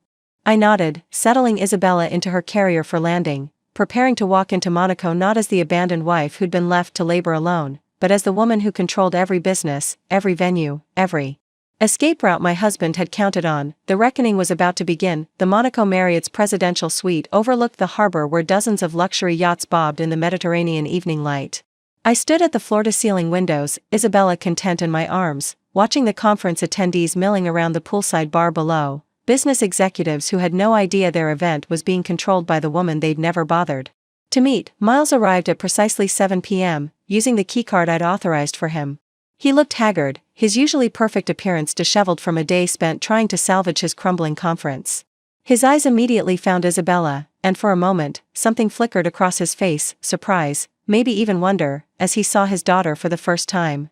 A: I nodded, settling Isabella into her carrier for landing, preparing to walk into Monaco not as the abandoned wife who'd been left to labor alone, but as the woman who controlled every business, every venue, every escape route my husband had counted on. The reckoning was about to begin. The Monaco Marriott's presidential suite overlooked the harbor where dozens of luxury yachts bobbed in the Mediterranean evening light. I stood at the floor-to-ceiling windows, Isabella content in my arms, watching the conference attendees milling around the poolside bar below, business executives who had no idea their event was being controlled by the woman they'd never bothered to meet. Miles arrived at precisely 7 p.m., using the keycard I'd authorized for him. He looked haggard, his usually perfect appearance disheveled from a day spent trying to salvage his crumbling conference. His eyes immediately found Isabella, and for a moment, something flickered across his face, surprise, maybe even wonder, as he saw his daughter for the first time.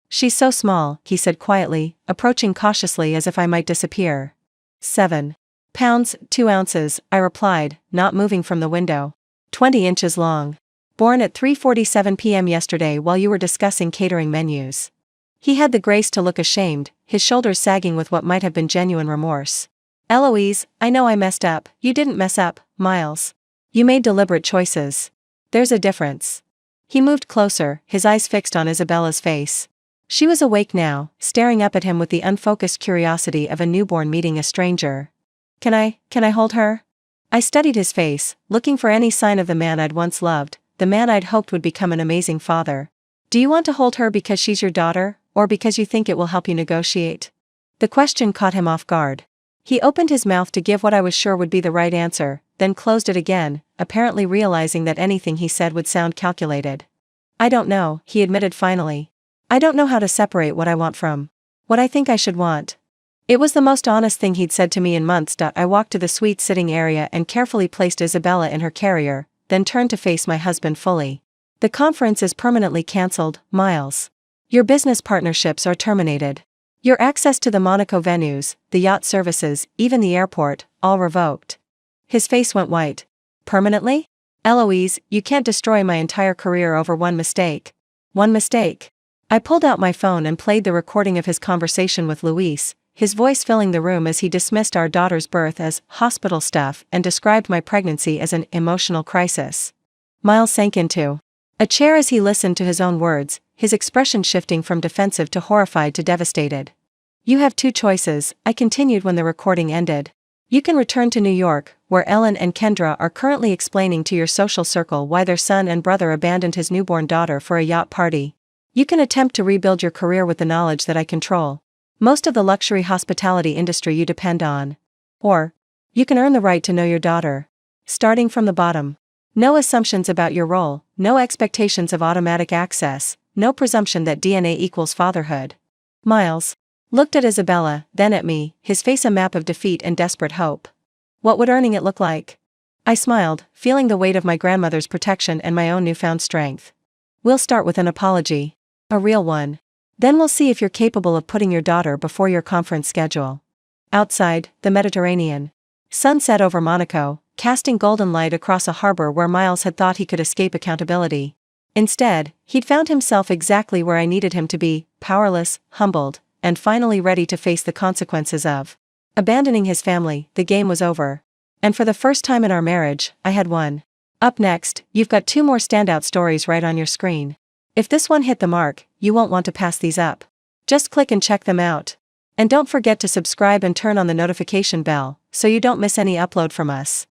A: She's so small, he said quietly, approaching cautiously as if I might disappear. 7 pounds, 2 ounces, I replied, not moving from the window. 20 inches long. Born at 3:47 p.m. yesterday while you were discussing catering menus. He had the grace to look ashamed, his shoulders sagging with what might have been genuine remorse. Eloise, I know I messed up. You didn't mess up, Miles. You made deliberate choices. There's a difference. He moved closer, his eyes fixed on Isabella's face. She was awake now, staring up at him with the unfocused curiosity of a newborn meeting a stranger. Can I hold her? I studied his face, looking for any sign of the man I'd once loved, the man I'd hoped would become an amazing father. Do you want to hold her because she's your daughter, or because you think it will help you negotiate? The question caught him off guard. He opened his mouth to give what I was sure would be the right answer, then closed it again, apparently realizing that anything he said would sound calculated. I don't know, he admitted finally. I don't know how to separate what I want from what I think I should want. It was the most honest thing he'd said to me in months. I walked to the suite sitting area and carefully placed Isabella in her carrier, then turned to face my husband fully. The conference is permanently cancelled, Miles. Your business partnerships are terminated. Your access to the Monaco venues, the yacht services, even the airport, all revoked. His face went white. Permanently? Eloise, you can't destroy my entire career over one mistake. One mistake. I pulled out my phone and played the recording of his conversation with Luis, his voice filling the room as he dismissed our daughter's birth as hospital stuff and described my pregnancy as an emotional crisis. Miles sank into a chair as he listened to his own words, his expression shifting from defensive to horrified to devastated. You have 2 choices, I continued when the recording ended. You can return to New York, where Ellen and Kendra are currently explaining to your social circle why their son and brother abandoned his newborn daughter for a yacht party. You can attempt to rebuild your career with the knowledge that I control most of the luxury hospitality industry you depend on. Or, you can earn the right to know your daughter. Starting from the bottom. No assumptions about your role, no expectations of automatic access, no presumption that DNA equals fatherhood. Miles looked at Isabella, then at me, his face a map of defeat and desperate hope. What would earning it look like? I smiled, feeling the weight of my grandmother's protection and my own newfound strength. We'll start with an apology. A real one. Then we'll see if you're capable of putting your daughter before your conference schedule. Outside, the Mediterranean. Sun set over Monaco, casting golden light across a harbor where Miles had thought he could escape accountability. Instead, he'd found himself exactly where I needed him to be, powerless, humbled, and finally ready to face the consequences of abandoning his family. The game was over. And for the first time in our marriage, I had won. Up next, you've got 2 more standout stories right on your screen. If this one hit the mark, you won't want to pass these up. Just click and check them out. And don't forget to subscribe and turn on the notification bell, so you don't miss any upload from us.